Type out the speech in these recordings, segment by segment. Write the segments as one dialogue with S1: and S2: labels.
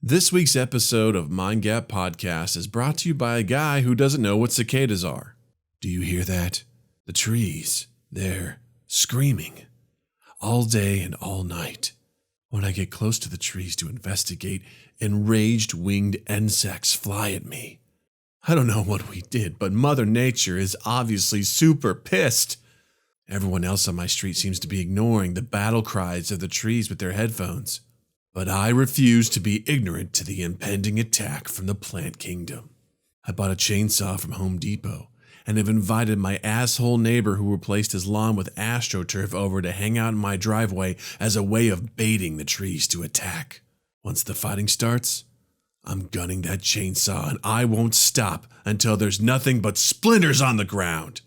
S1: This week's episode of Mind Gap Podcast is brought to you by a guy who doesn't know what cicadas are. Do you hear that? The trees, they're screaming all day and all night. When I get close to the trees to investigate, enraged winged insects fly at me. I don't know what we did, but Mother Nature is obviously super pissed. Everyone else on my street seems to be ignoring the battle cries of the trees with their headphones. But I refuse to be ignorant to the impending attack from the plant kingdom. I bought a chainsaw from Home Depot and have invited my asshole neighbor who replaced his lawn with AstroTurf over to hang out in my driveway as a way of baiting the trees to attack. Once the fighting starts, I'm gunning that chainsaw and I won't stop until there's nothing but splinters on the ground.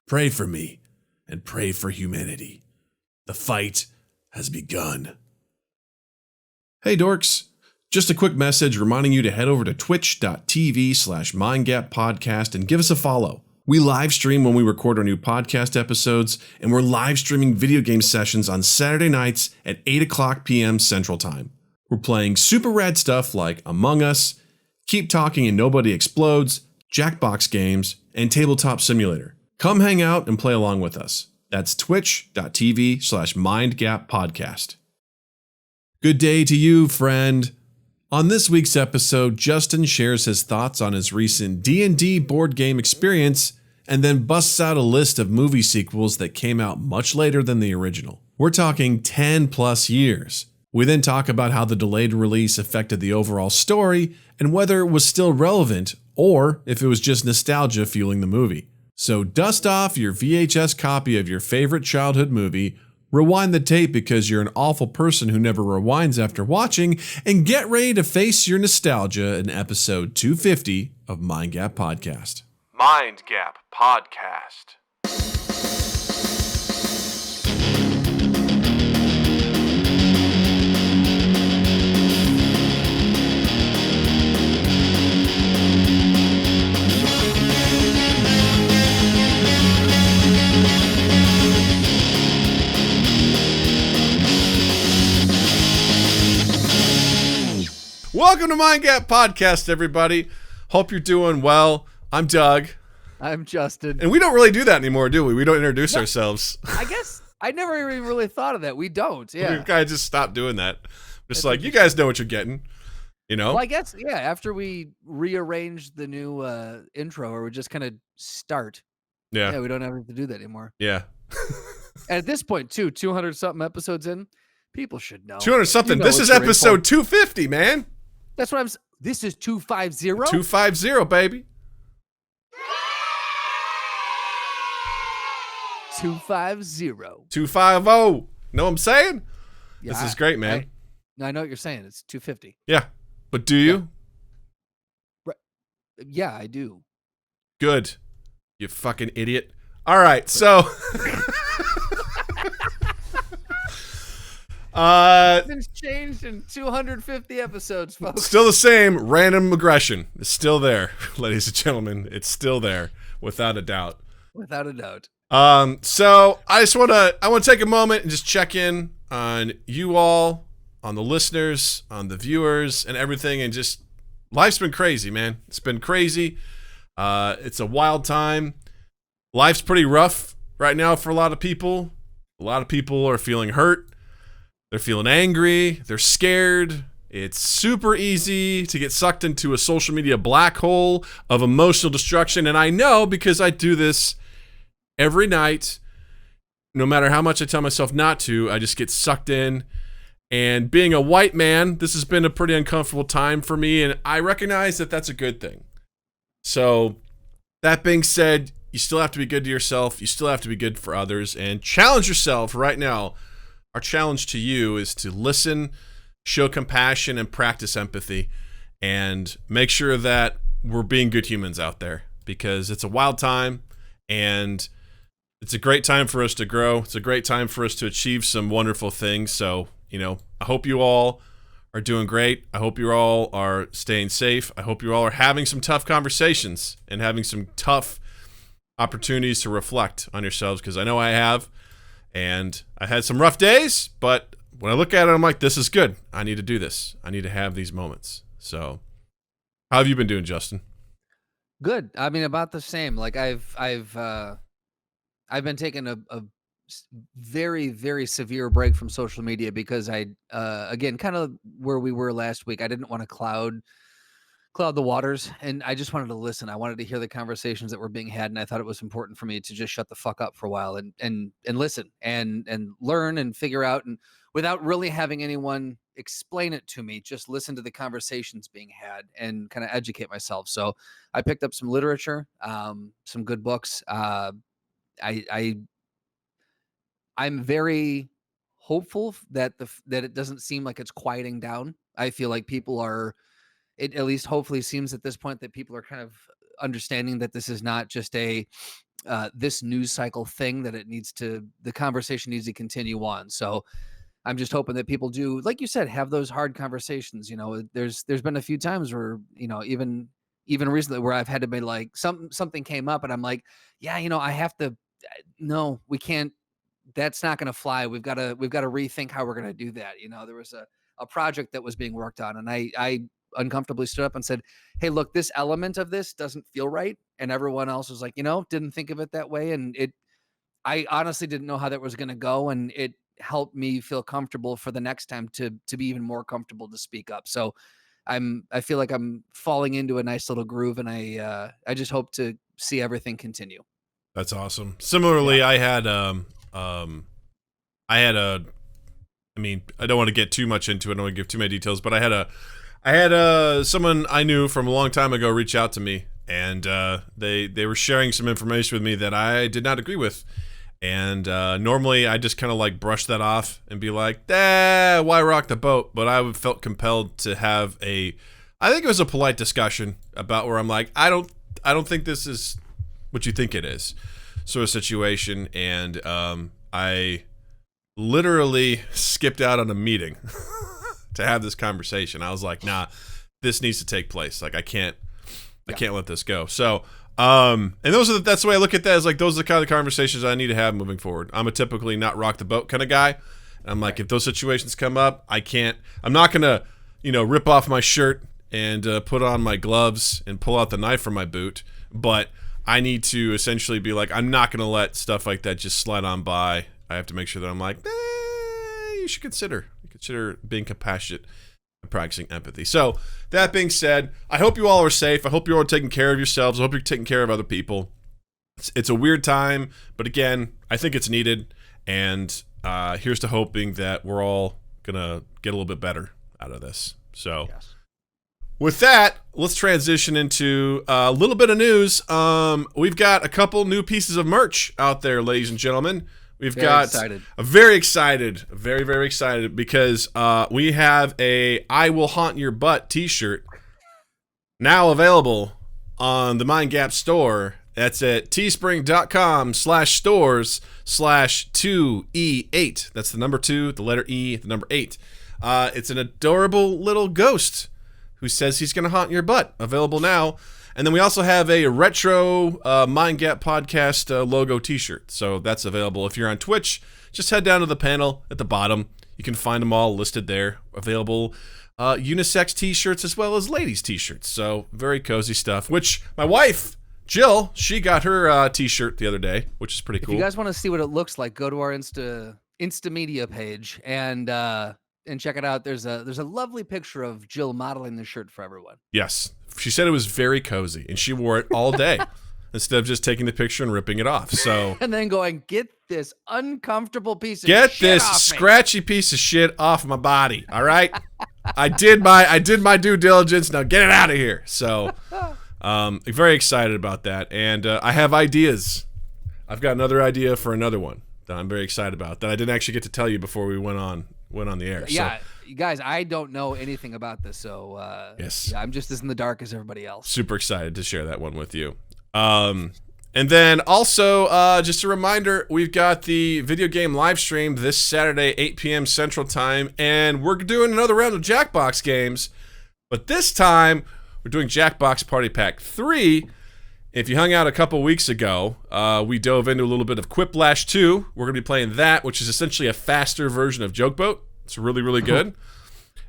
S1: Pray for me and pray for humanity. The fight has begun. Hey dorks, just a quick message reminding you to head over to twitch.tv/mindgappodcast and give us a follow. We live stream when we record our new podcast episodes, and we're live streaming video game sessions on Saturday nights at 8 o'clock p.m. Central Time. We're playing super rad stuff like Among Us, Keep Talking and Nobody Explodes, Jackbox games, and Tabletop Simulator. Come hang out and play along with us. That's twitch.tv/mindgappodcast. Good day to you, friend. On this week's episode, Justin shares his thoughts on his recent D&D board game experience and then busts out a list of movie sequels that came out much later than the original. We're talking 10 plus years. We then talk about how the delayed release affected the overall story and whether it was still relevant or if it was just nostalgia fueling the movie. So dust off your VHS copy of your favorite childhood movie, rewind the tape because you're an awful person who never rewinds after watching, and get ready to face your nostalgia in episode 250 of Mind Gap Podcast.
S2: Mind Gap Podcast.
S1: Welcome to Mind Gap Podcast, everybody. Hope you're doing well. I'm Doug.
S3: I'm Justin.
S1: And we don't really do that anymore, do we? We don't introduce ourselves.
S3: I guess I never even really thought of that. We don't, yeah.
S1: We kind of just stopped doing that. Just like, you guys know what you're getting, you know?
S3: Well, I guess, yeah, after we rearranged the new intro, or we just kind of start.
S1: Yeah.
S3: Yeah, we don't have to do that anymore.
S1: Yeah.
S3: And at this point, too, 200-something episodes in, people should know.
S1: 200-something.
S3: You know
S1: This is episode 250, man.
S3: That's what this is 250?
S1: 250, baby.
S3: 250.
S1: 250. Know what I'm saying?
S3: Yeah,
S1: This is great, man.
S3: I know what you're saying. It's 250.
S1: Yeah. But do you?
S3: Yeah, I do.
S1: Good. You fucking idiot. All right, so...
S3: Nothing's changed in 250 episodes, folks.
S1: Still the same. Random aggression is still there, ladies and gentlemen. It's still there, without a doubt.
S3: Without a doubt.
S1: So I want to take a moment and just check in on you all, on the listeners, on the viewers, and everything. And just life's been crazy, man. It's been crazy. It's a wild time. Life's pretty rough right now for a lot of people. A lot of people are feeling hurt. They're feeling angry. They're scared. It's super easy to get sucked into a social media black hole of emotional destruction. And I know because I do this every night. No matter how much I tell myself not to, I just get sucked in. And being a white man, this has been a pretty uncomfortable time for me. And I recognize that that's a good thing. So that being said, you still have to be good to yourself. You still have to be good for others. And challenge yourself right now. Our challenge to you is to listen, show compassion, and practice empathy, and make sure that we're being good humans out there, because it's a wild time, and it's a great time for us to grow. It's a great time for us to achieve some wonderful things. So, I hope you all are doing great. I hope you all are staying safe. I hope you all are having some tough conversations and having some tough opportunities to reflect on yourselves, because I know I have. And I had some rough days, but when I look at it, I'm like, this is good. I need to do this. I need to have these moments. So, how have you been doing, Justin?
S3: Good. I mean, about the same. Like I've been taking a very, very severe break from social media because again, kind of where we were last week. I didn't want to cloud the waters, and I just wanted to listen. I wanted to hear the conversations that were being had, and I thought it was important for me to just shut the fuck up for a while and listen and learn and figure out, and without really having anyone explain it to me, just listen to the conversations being had and kind of educate myself. So I picked up some literature, some good books. I'm very hopeful that that it doesn't seem like it's quieting down. I feel like people are. It at least hopefully seems at this point that people are kind of understanding that this is not just a this news cycle thing, that the conversation needs to continue on. So I'm just hoping that people do, like you said, have those hard conversations. There's been a few times where, even recently where I've had to be like, something came up and I'm like, yeah, I have to, no, we can't, that's not going to fly. We've got to rethink how we're going to do that. There was a project that was being worked on, and I uncomfortably stood up and said, hey, look, this element of this doesn't feel right. And everyone else was like, didn't think of it that way. And I honestly didn't know how that was going to go. And it helped me feel comfortable for the next time to be even more comfortable to speak up. So I feel like I'm falling into a nice little groove, and I just hope to see everything continue.
S1: That's awesome. Similarly, yeah. I mean, I don't want to get too much into it. I don't want to give too many details, but I had someone I knew from a long time ago reach out to me, and they were sharing some information with me that I did not agree with. And normally I just kind of like brush that off and be like, why rock the boat? But I felt compelled to have I think it was a polite discussion about where I'm like, I don't think this is what you think it is, sort of situation. And I literally skipped out on a meeting to have this conversation. I was like, nah, this needs to take place. Like I can't let this go. So and that's the way I look at that, is like, those are the kind of conversations I need to have moving forward. I'm a typically not rock the boat kind of guy. I'm like, if those situations come up, I'm not going to, rip off my shirt and put on my gloves and pull out the knife from my boot. But I need to essentially be like, I'm not going to let stuff like that just slide on by. I have to make sure that I'm like, you should consider being compassionate and practicing empathy. So that being said, I hope you all are safe. I hope you're all taking care of yourselves. I hope you're taking care of other people. It's a weird time, but again, I think it's needed. And here's to hoping that we're all gonna get a little bit better out of this. So yes. With that, let's transition into a little bit of news. We've got a couple new pieces of merch out there, ladies and gentlemen. We've got very excited, very, very excited, because we have a I Will Haunt Your Butt t-shirt now available on the Mind Gap store. That's at teespring.com/stores/2E8. That's the number 2, the letter E, the number 8. It's an adorable little ghost who says he's going to haunt your butt. Available now. And then we also have a retro Mind Gap podcast logo t-shirt. So that's available. If you're on Twitch, just head down to the panel at the bottom. You can find them all listed there. Available unisex t-shirts as well as ladies t-shirts. So very cozy stuff, which my wife, Jill, she got her t-shirt the other day, which is pretty cool.
S3: If you guys want to see what it looks like, go to our Insta Media page and check it out. There's a lovely picture of Jill modeling the shirt for everyone.
S1: Yes. She said it was very cozy, and she wore it all day instead of just taking the picture and ripping it off. So
S3: and then going, get this uncomfortable piece of
S1: shit
S3: Get this
S1: scratchy piece of shit off my body, all right? I did my due diligence. Now get it out of here. So very excited about that. And I have ideas. I've got another idea for another one that I'm very excited about that I didn't actually get to tell you before we went on the air.
S3: Yeah. So, guys, I don't know anything about this, so
S1: yes.
S3: Yeah, I'm just as in the dark as everybody else.
S1: Super excited to share that one with you. And then also, just a reminder, we've got the video game live stream this Saturday, 8 p.m. Central Time, and we're doing another round of Jackbox games, but this time we're doing Jackbox Party Pack 3. If you hung out a couple weeks ago, we dove into a little bit of Quiplash 2. We're going to be playing that, which is essentially a faster version of Joke Boat. It's really, really good.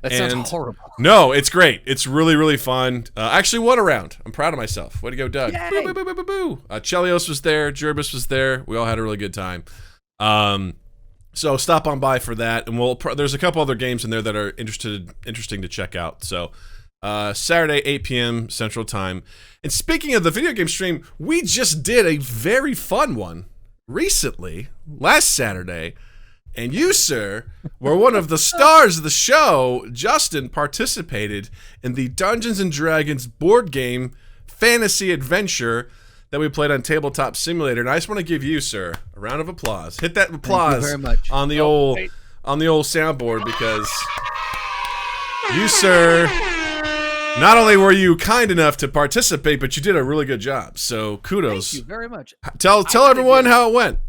S3: That sounds horrible.
S1: No, it's great. It's really, really fun. Actually won a round. I'm proud of myself. Way to go, Doug. Boo, boo, boo, boo, boo, boo. Chelios was there. Jervis was there. We all had a really good time. So stop on by for that, and there's a couple other games in there that are interesting to check out. So Saturday, 8 p.m. Central Time. And speaking of the video game stream, we just did a very fun one recently, last Saturday, and you, sir, were one of the stars of the show. Justin participated in the Dungeons & Dragons board game fantasy adventure that we played on Tabletop Simulator, and I just want to give you, sir, a round of applause. Hit that applause on the old soundboard, because you, sir, not only were you kind enough to participate, but you did a really good job. So kudos.
S3: Thank you very much.
S1: Tell everyone how it went.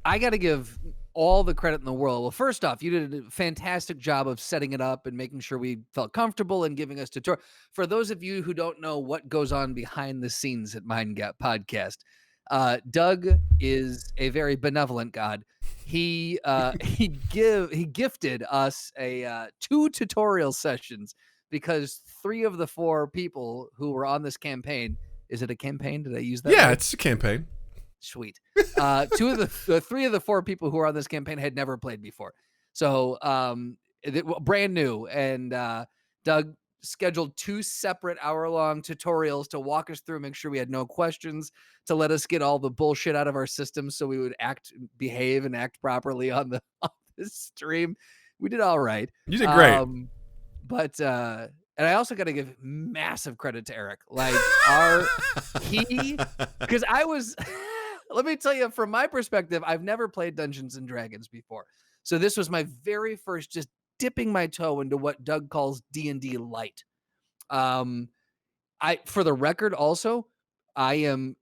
S3: I got to give all the credit in the world. Well, first off, you did a fantastic job of setting it up and making sure we felt comfortable and giving us tutorial. For those of you who don't know what goes on behind the scenes at Mind Gap Podcast, Doug is a very benevolent God. He gifted us 2 tutorial sessions, because 3 of the 4 people who were on this campaign, is it a campaign? Did I use that?
S1: Yeah,
S3: right?
S1: It's a campaign.
S3: Sweet. 3 of the 4 people who were on this campaign had never played before. So brand new. And Doug scheduled 2 separate hour-long tutorials to walk us through, make sure we had no questions, to let us get all the bullshit out of our system so we would behave and act properly on the stream. We did all right.
S1: You did great.
S3: And I also got to give massive credit to Eric. Like because I was... Let me tell you, from my perspective, I've never played Dungeons & Dragons before. So this was my very first just dipping my toe into what Doug calls D&D light. For the record also, I am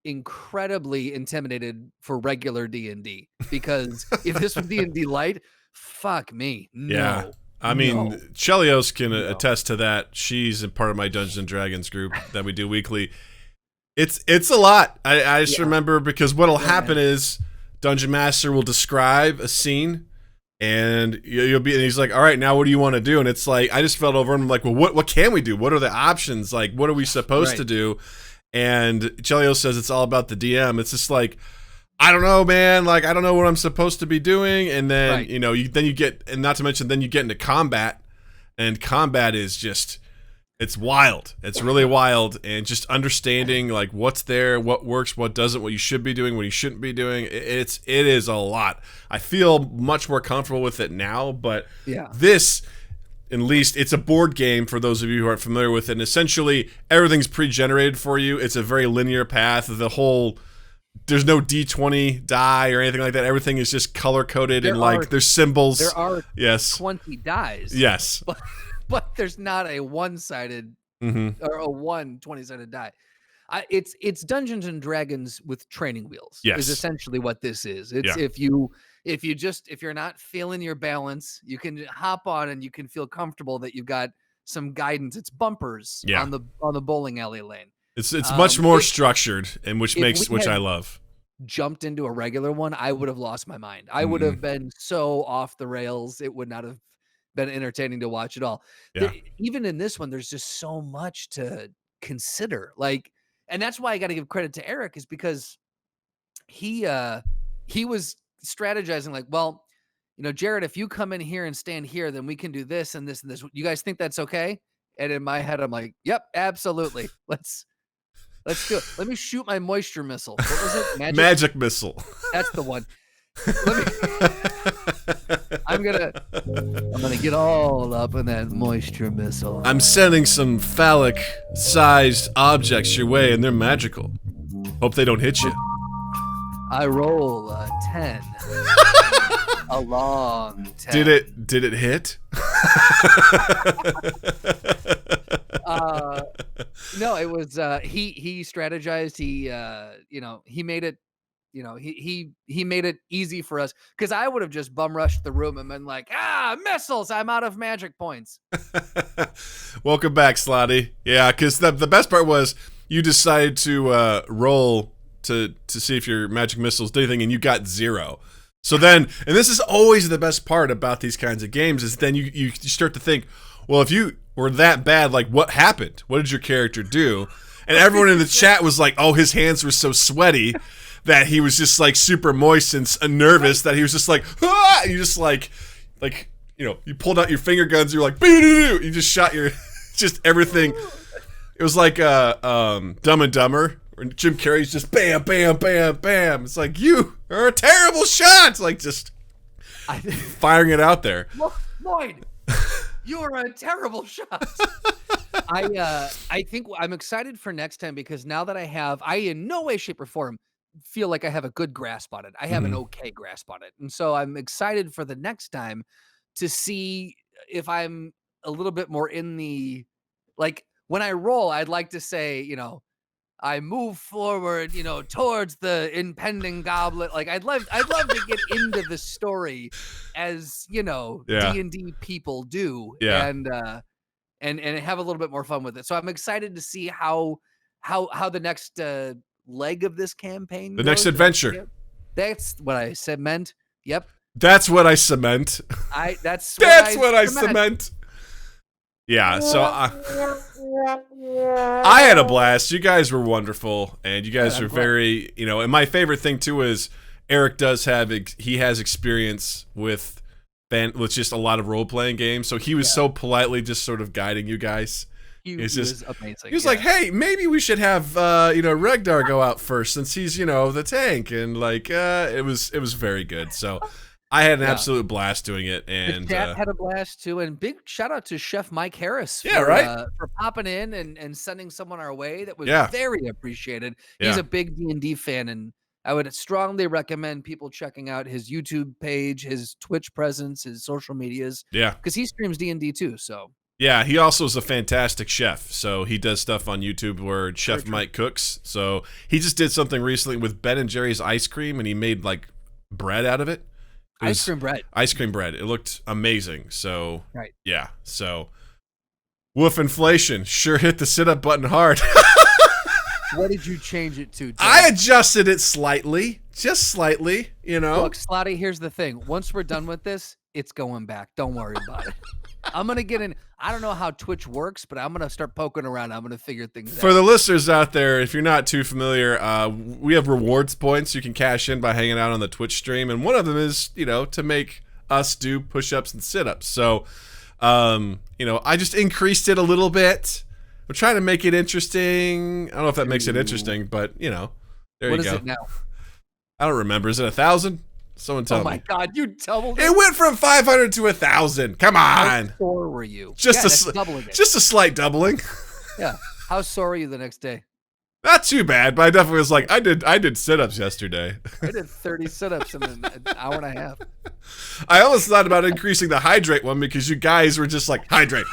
S3: incredibly intimidated for regular D&D, because if this was D&D light, fuck me. No.
S1: Yeah. I mean, Chelios can attest to that. She's a part of my Dungeons & Dragons group that we do weekly. It's a lot. I just remember, because what'll happen is Dungeon Master will describe a scene, and and he's like, all right, now what do you want to do? And it's like, I just felt over and I'm like, well, what can we do? What are the options? Like, what are we supposed to do? And Chelios says it's all about the DM. It's just like, I don't know, man. Like, I don't know what I'm supposed to be doing. And then, then you get, and not to mention, then you get into combat, and combat is just, it's wild. It's really wild. And just understanding, like, what's there, what works, what doesn't, what you should be doing, what you shouldn't be doing. It is a lot. I feel much more comfortable with it now, but this, at least, it's a board game for those of you who aren't familiar with it. And essentially, everything's pre-generated for you. It's a very linear path. There's no D20 die or anything like that. Everything is just color-coded, and there's symbols.
S3: There are 20 dies.
S1: Yes.
S3: But there's not a one-sided or a 20-sided die. It's Dungeons and Dragons with training wheels.
S1: Yes.
S3: Is essentially what this is. It's if you're not feeling your balance, you can hop on and you can feel comfortable that you've got some guidance. It's bumpers on the bowling alley lane.
S1: It's much more structured, and which I love.
S3: Jumped into a regular one, I would have lost my mind. I would have been so off the rails. It would not have been entertaining to watch at all.
S1: Yeah.
S3: Even in this one, there's just so much to consider. Like, and that's why I got to give credit to Eric, is because he was strategizing like, well, Jared, if you come in here and stand here, then we can do this and this and this. You guys think that's okay? And in my head, I'm like, yep, absolutely. Let's do it. Let me shoot my moisture missile. What was it?
S1: Magic missile.
S3: That's the one. I'm gonna get all up in that moisture missile.
S1: I'm sending some phallic-sized objects your way, and they're magical. Hope they don't hit you.
S3: I roll a 10. A long 10.
S1: Did it hit?
S3: No, it was he strategized. He made it. He made it easy for us, because I would have just bum rushed the room and been like, missiles, I'm out of magic points.
S1: Welcome back, Slotty. Yeah, because the best part was you decided to roll to see if your magic missiles did anything, and you got 0. So then, and this is always the best part about these kinds of games, is then you start to think, well, if you were that bad, like what happened? What did your character do? And everyone in the chat was like, oh, his hands were so sweaty that he was just like super moist and nervous that he was just like, ah! And you just like, you pulled out your finger guns, you're like, you just shot your, just everything. It was like Dumb and Dumber. And Jim Carrey's just bam, bam, bam, bam. It's like, you are a terrible shot. It's like just firing it out there.
S3: Lloyd, you are a terrible shot. I think I'm excited for next time because now that I in no way, shape, or form feel like I have a good grasp on it. I have an okay grasp on it. And so I'm excited for the next time to see if I'm a little bit more in the, like when I roll, I'd like to say, I move forward, towards the impending goblet. Like I'd love to get into the story as, D&D people do.
S1: Yeah.
S3: And have a little bit more fun with it. So I'm excited to see how the next leg of this campaign goes.
S1: Next adventure.
S3: That's what I said meant. Yep.
S1: That's what I cement.
S3: That's
S1: what I cement. Yeah, so I had a blast. You guys were wonderful, and you guys are very, and my favorite thing too is Eric has experience with just a lot of role-playing games, so he was so politely just sort of guiding you guys.
S3: He was amazing.
S1: He was like, hey, maybe we should have Regdar go out first since he's the tank, and like it was very good. So I had an absolute blast doing it, and
S3: the chat had a blast too. And big shout out to Chef Mike Harris for popping in and sending someone our way. That was very appreciated. He's a big D&D fan, and I would strongly recommend people checking out his YouTube page, his Twitch presence, his social medias.
S1: Yeah,
S3: because he streams D&D too. So
S1: yeah, he also is a fantastic chef. So he does stuff on YouTube where Chef Mike cooks. So he just did something recently with Ben and Jerry's ice cream, and he made like bread out of it.
S3: Ice cream bread.
S1: It looked amazing. So yeah. So woof inflation sure hit the sit-up button hard.
S3: What did you change it to, Jay?
S1: I adjusted it slightly. Just slightly,
S3: Look, Slotty, here's the thing. Once we're done with this, it's going back. Don't worry about it. I'm going to get in. I don't know how Twitch works, but I'm going to start poking around. I'm going to figure things out.
S1: For the listeners out there, if you're not too familiar, we have rewards points you can cash in by hanging out on the Twitch stream. And one of them is, to make us do push-ups and sit-ups. So, I just increased it a little bit. I'm trying to make it interesting. I don't know if that makes it interesting, but, there you go.
S3: What is it now?
S1: I don't remember. Is it 1,000? Someone tell me.
S3: Oh my God, you doubled it.
S1: It went from 500 to 1,000. Come on.
S3: How sore were you?
S1: Just a slight doubling.
S3: Yeah. How sore were you the next day?
S1: Not too bad, but I definitely was like, I did sit-ups yesterday.
S3: I did 30 sit-ups in an hour and a half.
S1: I almost thought about increasing the hydrate one because you guys were just like, hydrate.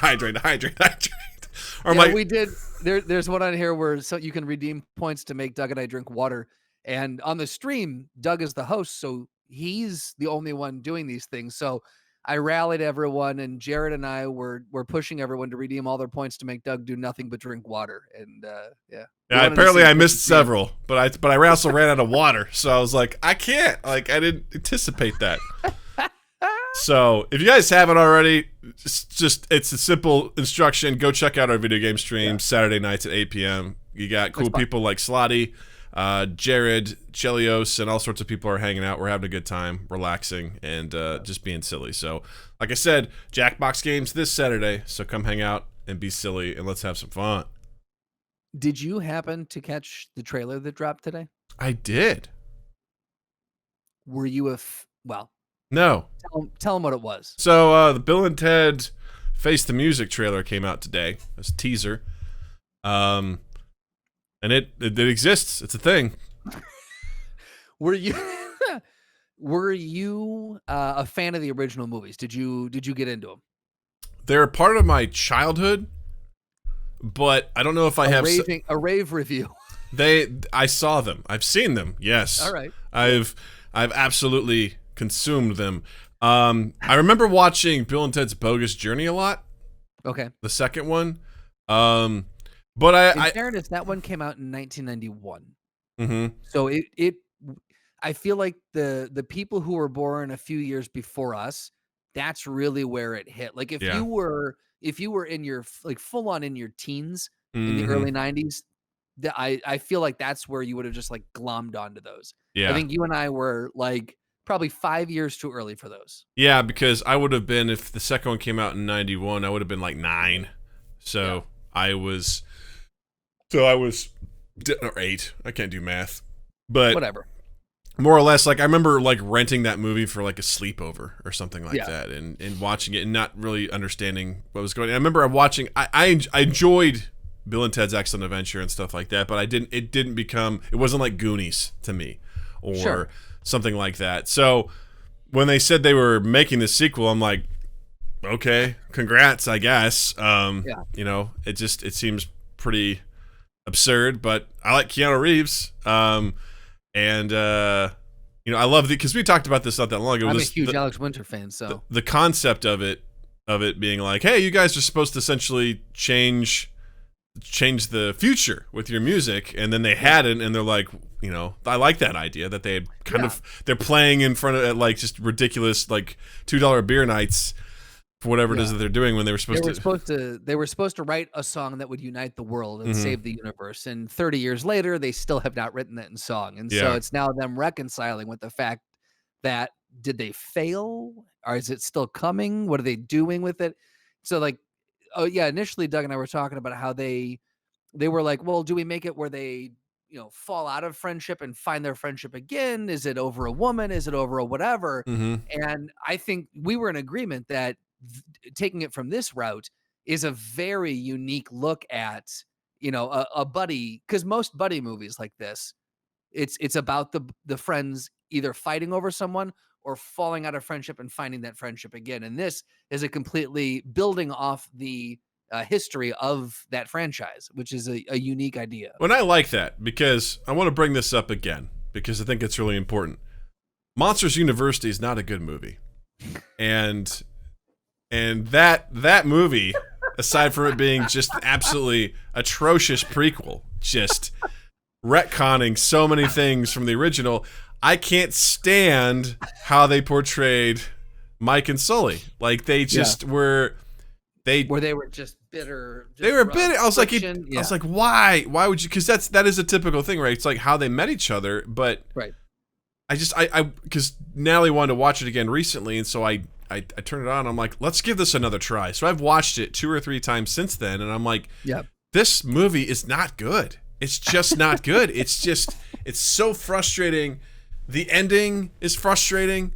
S1: Or
S3: we did. There's one on here where you can redeem points to make Doug and I drink water. And on the stream, Doug is the host, so he's the only one doing these things. So I rallied everyone, and Jared and I were pushing everyone to redeem all their points to make Doug do nothing but drink water. And
S1: yeah. Apparently I missed several, but I also ran out of water, so I was like, I can't. Like I didn't anticipate that. So if you guys haven't already, it's a simple instruction. Go check out our video game stream Saturday nights at 8 p.m. You got cool people like Slotty, Jared, Chelios, and all sorts of people are hanging out. We're having a good time, relaxing, and just being silly. So, like I said, Jackbox games this Saturday. So come hang out and be silly, and let's have some fun.
S3: Did you happen to catch the trailer that dropped today?
S1: I did.
S3: Were you
S1: No.
S3: Tell them what it was.
S1: So the Bill and Ted Face the Music trailer came out today. It's a teaser. And it exists. It's a thing.
S3: Were you a fan of the original movies? Did you get into them?
S1: They're a part of my childhood, but I don't know if I have
S3: a rave review.
S1: I saw them. I've seen them. Yes.
S3: All right.
S1: I've absolutely consumed them. I remember watching Bill and Ted's Bogus Journey a lot.
S3: Okay.
S1: The second one. But
S3: in fairness, that one came out in 1991.
S1: Mm-hmm.
S3: So I feel like the people who were born a few years before us, that's really where it hit. Like
S1: Yeah.
S3: if you were in your like full on in your teens in the
S1: Hmm.
S3: early 90s, I feel like that's where you would have just like glommed onto those. I
S1: Yeah.
S3: think you and I were like probably 5 years too early for those.
S1: Yeah, because I would have been, if the second one came out in 91, I would have been like 9.
S3: Yeah.
S1: So I was, or 8. I can't do math. But
S3: Whatever.
S1: more or less, like, I remember like renting that movie for like a sleepover or something like
S3: Yeah.
S1: that, and watching it and not really understanding what was going on. I remember watching, I enjoyed Bill and Ted's Excellent Adventure and stuff like that, but it wasn't like Goonies to me or
S3: Sure.
S1: something like that. So when they said they were making this sequel, I'm like, okay, congrats, I guess.
S3: Yeah.
S1: You know, it seems pretty absurd, but I like Keanu Reeves. And you know, I love because we talked about this not that long ago.
S3: I'm a huge Alex Winter fan, so
S1: The concept of it being like, hey, you guys are supposed to essentially change the future with your music, and then they hadn't, and they're like, you know, I like that idea that they had they're playing in front of like just ridiculous like $2 beer nights for whatever it is that they're doing when they were supposed
S3: to write a song that would unite the world and
S1: Mhm.
S3: save the universe. And 30 years later, they still have not written that in song. And so it's now them reconciling with the fact that did they fail, or is it still coming? What are they doing with it? So like, oh yeah, initially Doug and I were talking about how they were like, well, do we make it where they, fall out of friendship and find their friendship again? Is it over a woman? Is it over a whatever?
S1: Mhm.
S3: And I think we were in agreement that taking it from this route is a very unique look at, a buddy, because most buddy movies like this, it's about the friends either fighting over someone or falling out of friendship and finding that friendship again. And this is a completely building off the history of that franchise, which is a unique idea.
S1: Well, and I like that because I want to bring this up again because I think it's really important. Monsters University is not a good movie, and that movie, aside from it being just an absolutely atrocious prequel, just retconning so many things from the original, I can't stand how they portrayed Mike and Sully. Like they just were. They
S3: were just bitter.
S1: They were bitter. I was like, why? Why would you? Because that is a typical thing, right? It's like how they met each other. But
S3: right.
S1: I because Natalie wanted to watch it again recently, and so I turned it on. I'm like, let's give this another try. So I've watched it 2 or 3 times since then, and I'm like, this movie is not good. It's just not good. It's so frustrating. The ending is frustrating.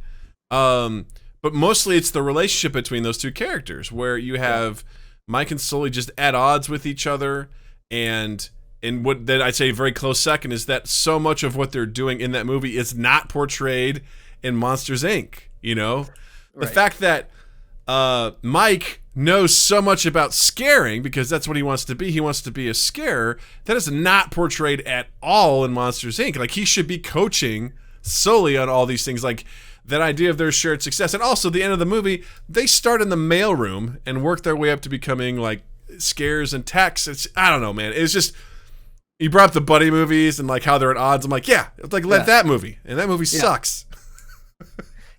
S1: But mostly it's the relationship between those two characters where you have Mike and Sully just at odds with each other. And what then I'd say very close second is that so much of what they're doing in that movie is not portrayed in Monsters, Inc. You know, the fact that Mike knows so much about scaring because that's what he wants to be. He wants to be a scarer. That is not portrayed at all in Monsters, Inc. Like he should be coaching Sully on all these things. Like that idea of their shared success. And also the end of the movie, they start in the mailroom and work their way up to becoming like scares and techs. I don't know, man. It's just, you brought up the buddy movies and like how they're at odds. I'm like, that movie. And that movie sucks.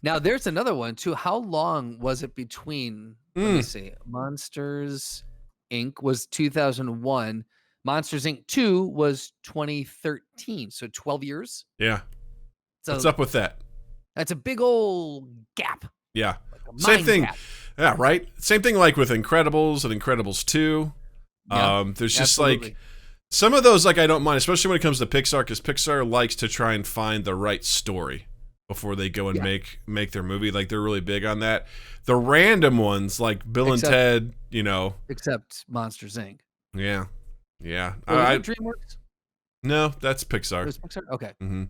S3: Now there's another one too. How long was it between, let me see, Monsters Inc. was 2001. Monsters Inc. 2 was 2013. So 12 years.
S1: Yeah.
S3: So
S1: what's up with that?
S3: That's a big old gap.
S1: Yeah.
S3: Like
S1: Same thing.
S3: Gap.
S1: Yeah, right? Same thing like with Incredibles and Incredibles 2.
S3: Yeah,
S1: there's just
S3: absolutely.
S1: like some of those like I don't mind, especially when it comes to Pixar, because Pixar likes to try and find the right story before they go and make their movie. Like they're really big on that. The random ones like Bill and Ted,
S3: Except Monsters Inc.
S1: Yeah. Yeah.
S3: DreamWorks?
S1: No, that's Pixar.
S3: It was Pixar? Okay.
S1: Mm-hmm.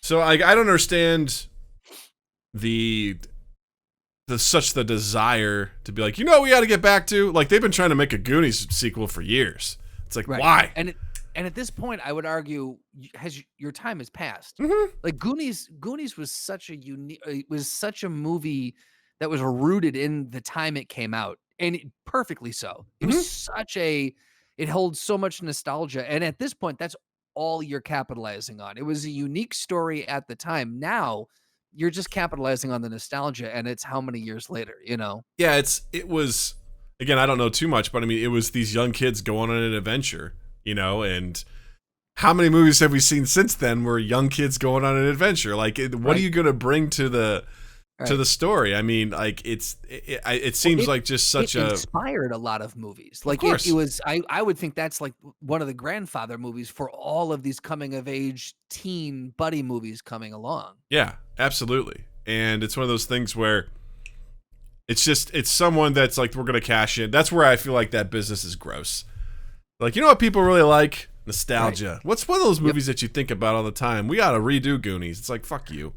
S1: So I don't understand the desire to be like, we got to get back to, like, they've been trying to make a Goonies sequel for years. It's like, why?
S3: And at this point, I would argue your time has passed.
S1: Mm-hmm.
S3: Like Goonies was such a unique, it was such a movie that was rooted in the time it came out, and perfectly so. It was it holds so much nostalgia, and at this point, that's all you're capitalizing on. It was a unique story at the time. Now you're just capitalizing on the nostalgia, and it's how many years later, you know?
S1: Yeah, it was, again, I don't know too much, but I mean, it was these young kids going on an adventure, and how many movies have we seen since then where young kids going on an adventure? Like, what are you going to bring to the story? I mean, like, it seems like just such
S3: it inspired a lot of movies. Like, it was, I would think that's like one of the grandfather movies for all of these coming of age teen buddy movies coming along.
S1: Yeah, absolutely. And it's one of those things where it's someone that's like, we're going to cash in. That's where I feel like that business is gross. Like, you know what people really like? Nostalgia. Right. What's one of those movies that you think about all the time? We got to redo Goonies. It's like, fuck you.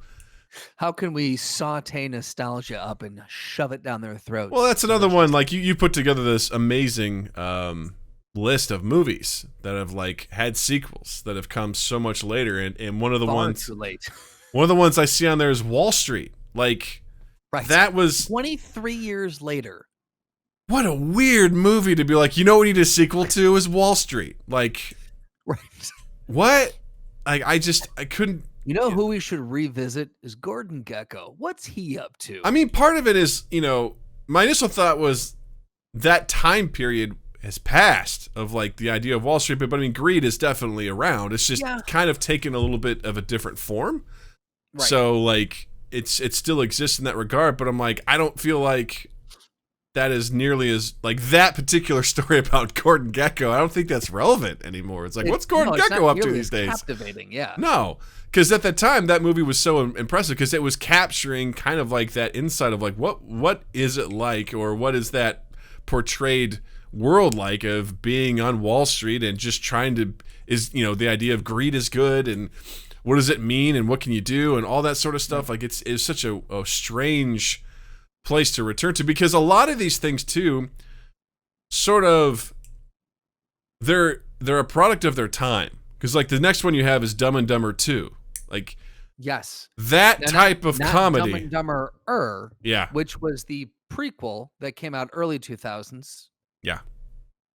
S3: How can we saute nostalgia up and shove it down their throats?
S1: Well, that's another one. Like, you put together this amazing list of movies that have like had sequels that have come so much later, and one of the ones
S3: too late.
S1: One of the ones I see on there is Wall Street. Like, that was
S3: 23 years later.
S1: What a weird movie to be like, you know what we need a sequel to is Wall Street. Like,
S3: right.
S1: What? I couldn't.
S3: You know who we should revisit is Gordon Gekko. What's he up to?
S1: I mean, part of it is, my initial thought was that time period has passed of like the idea of Wall Street, but I mean, greed is definitely around. It's just kind of taken a little bit of a different form. Right. So like, it still exists in that regard, but I'm like, I don't feel like that is nearly as like that particular story about Gordon Gekko. I don't think that's relevant anymore. It's like, what's Gordon Gekko up to these days?
S3: Captivating, yeah.
S1: No, because at the time that movie was so impressive because it was capturing kind of like that insight of like what is it like, or what is that portrayed world like of being on Wall Street and just trying to the idea of greed is good and what does it mean and what can you do and all that sort of stuff. Like it's such a strange place to return to, because a lot of these things too sort of they're a product of their time, because like the next one you have is Dumb and Dumber 2, like
S3: yes,
S1: that type of comedy.
S3: Dumb and Dumber,
S1: yeah,
S3: which was the prequel that came out early 2000s,
S1: yeah,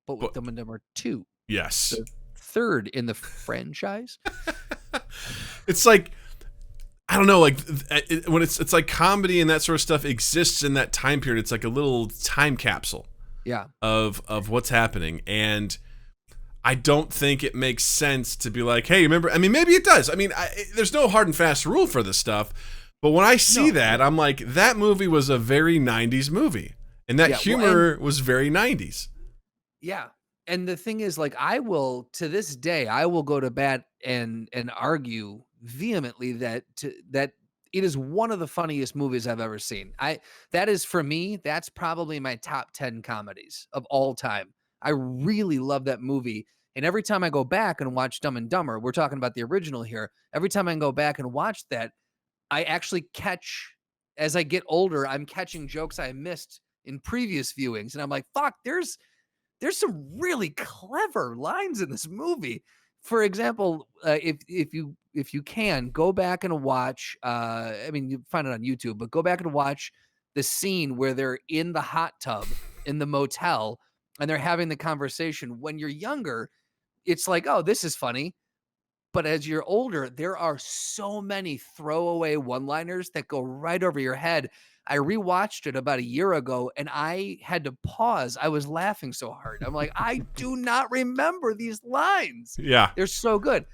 S3: but with Dumb and Dumber 2,
S1: yes,
S3: the third in the franchise.
S1: It's like, I don't know, like when it's like comedy and that sort of stuff exists in that time period. It's like a little time capsule, of what's happening, and I don't think it makes sense to be like, hey, remember? I mean, maybe it does. I mean, there's no hard and fast rule for this stuff, but when I see that, I'm like, that movie was a very 90s movie, and that humor was very 90s. Yeah.
S3: And the thing is, like, I will, to this day, I will go to bat and argue vehemently that it is one of the funniest movies I've ever seen. That is, for me, that's probably my top 10 comedies of all time. I really love that movie. And every time I go back and watch Dumb and Dumber, we're talking about the original here. Every time I go back and watch that, I actually catch, as I get older, I'm catching jokes I missed in previous viewings. And I'm like, fuck, there's some really clever lines in this movie. For example, if you can go back and watch, I mean, you find it on YouTube, but go back and watch the scene where they're in the hot tub in the motel and they're having the conversation. When you're younger, it's like, oh, this is funny. But as you're older, there are so many throwaway one-liners that go right over your head. I rewatched it about a year ago and I had to pause. I was laughing so hard. I'm like, I do not remember these lines.
S1: Yeah.
S3: They're so good.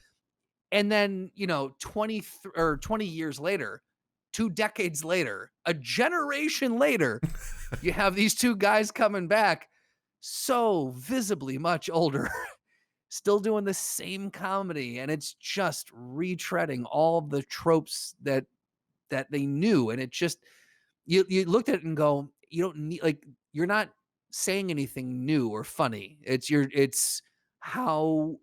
S3: And then, 20 years later, 2 decades later, a generation later, you have these two guys coming back so visibly much older, still doing the same comedy. And it's just retreading all the tropes that they knew. And it just, you looked at it and go, you don't need, like, you're not saying anything new or funny. It's how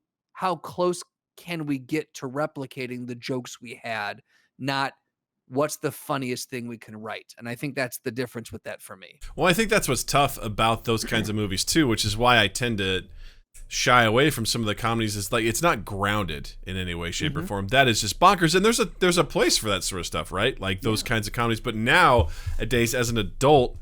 S3: close can we get to replicating the jokes we had, not what's the funniest thing we can write. And I think that's the difference with that for me.
S1: Well, I think that's what's tough about those kinds of movies too, which is why I tend to shy away from some of the comedies. Is like, it's not grounded in any way, shape, or form. That is just bonkers. And there's a place for that sort of stuff, right? Like those kinds of comedies. But nowadays, as an adult,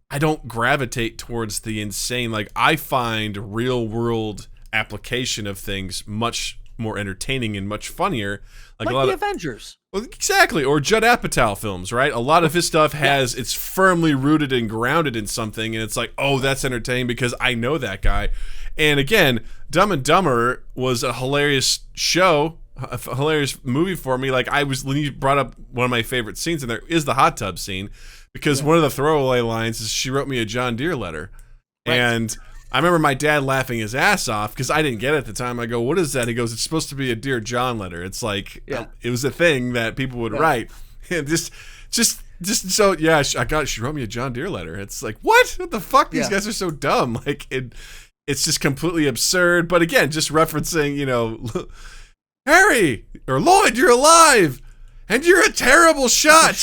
S1: I don't gravitate towards the insane. Like, I find real world application of things much more entertaining and much funnier.
S3: Like
S1: a lot
S3: the
S1: of
S3: Avengers.
S1: Well, exactly, or Judd Apatow films, right? A lot of his stuff has it's firmly rooted and grounded in something, and it's like, oh, that's entertaining because I know that guy. And again, Dumb and Dumber was a hilarious show, a hilarious movie for me. Like when you brought up one of my favorite scenes in there is the hot tub scene, because one of the throwaway lines is she wrote me a John Deere letter, and I remember my dad laughing his ass off because I didn't get it at the time. I go, what is that? He goes, it's supposed to be a Dear John letter. It's like, it was a thing that people would write. And just so, she wrote me a John Deere letter. It's like, what the fuck? These guys are so dumb. Like, it's just completely absurd. But again, just referencing, Harry or Lloyd, you're alive and you're a terrible shot.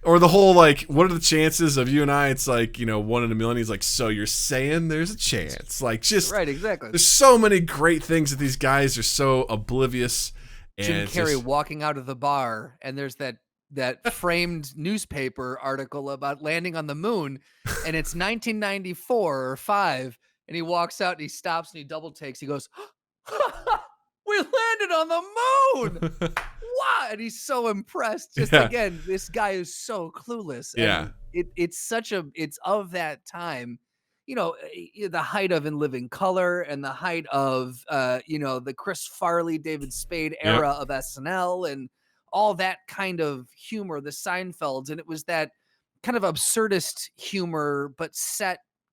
S1: Or the whole, like, what are the chances of you and I? It's like, 1 in a million. He's like, so you're saying there's a chance. Like, just...
S3: Right, exactly.
S1: There's so many great things that these guys are so oblivious.
S3: Jim Carrey walking out of the bar, and there's that framed newspaper article about landing on the moon, and it's 1994 or 5, and he walks out, and he stops, and he double takes. He goes, we landed on the moon! Wow, and he's so impressed. Again, this guy is so clueless. And it's of that time, the height of In Living Color and the height of the Chris Farley, David Spade era of SNL and all that kind of humor, the Seinfelds, and it was that kind of absurdist humor, but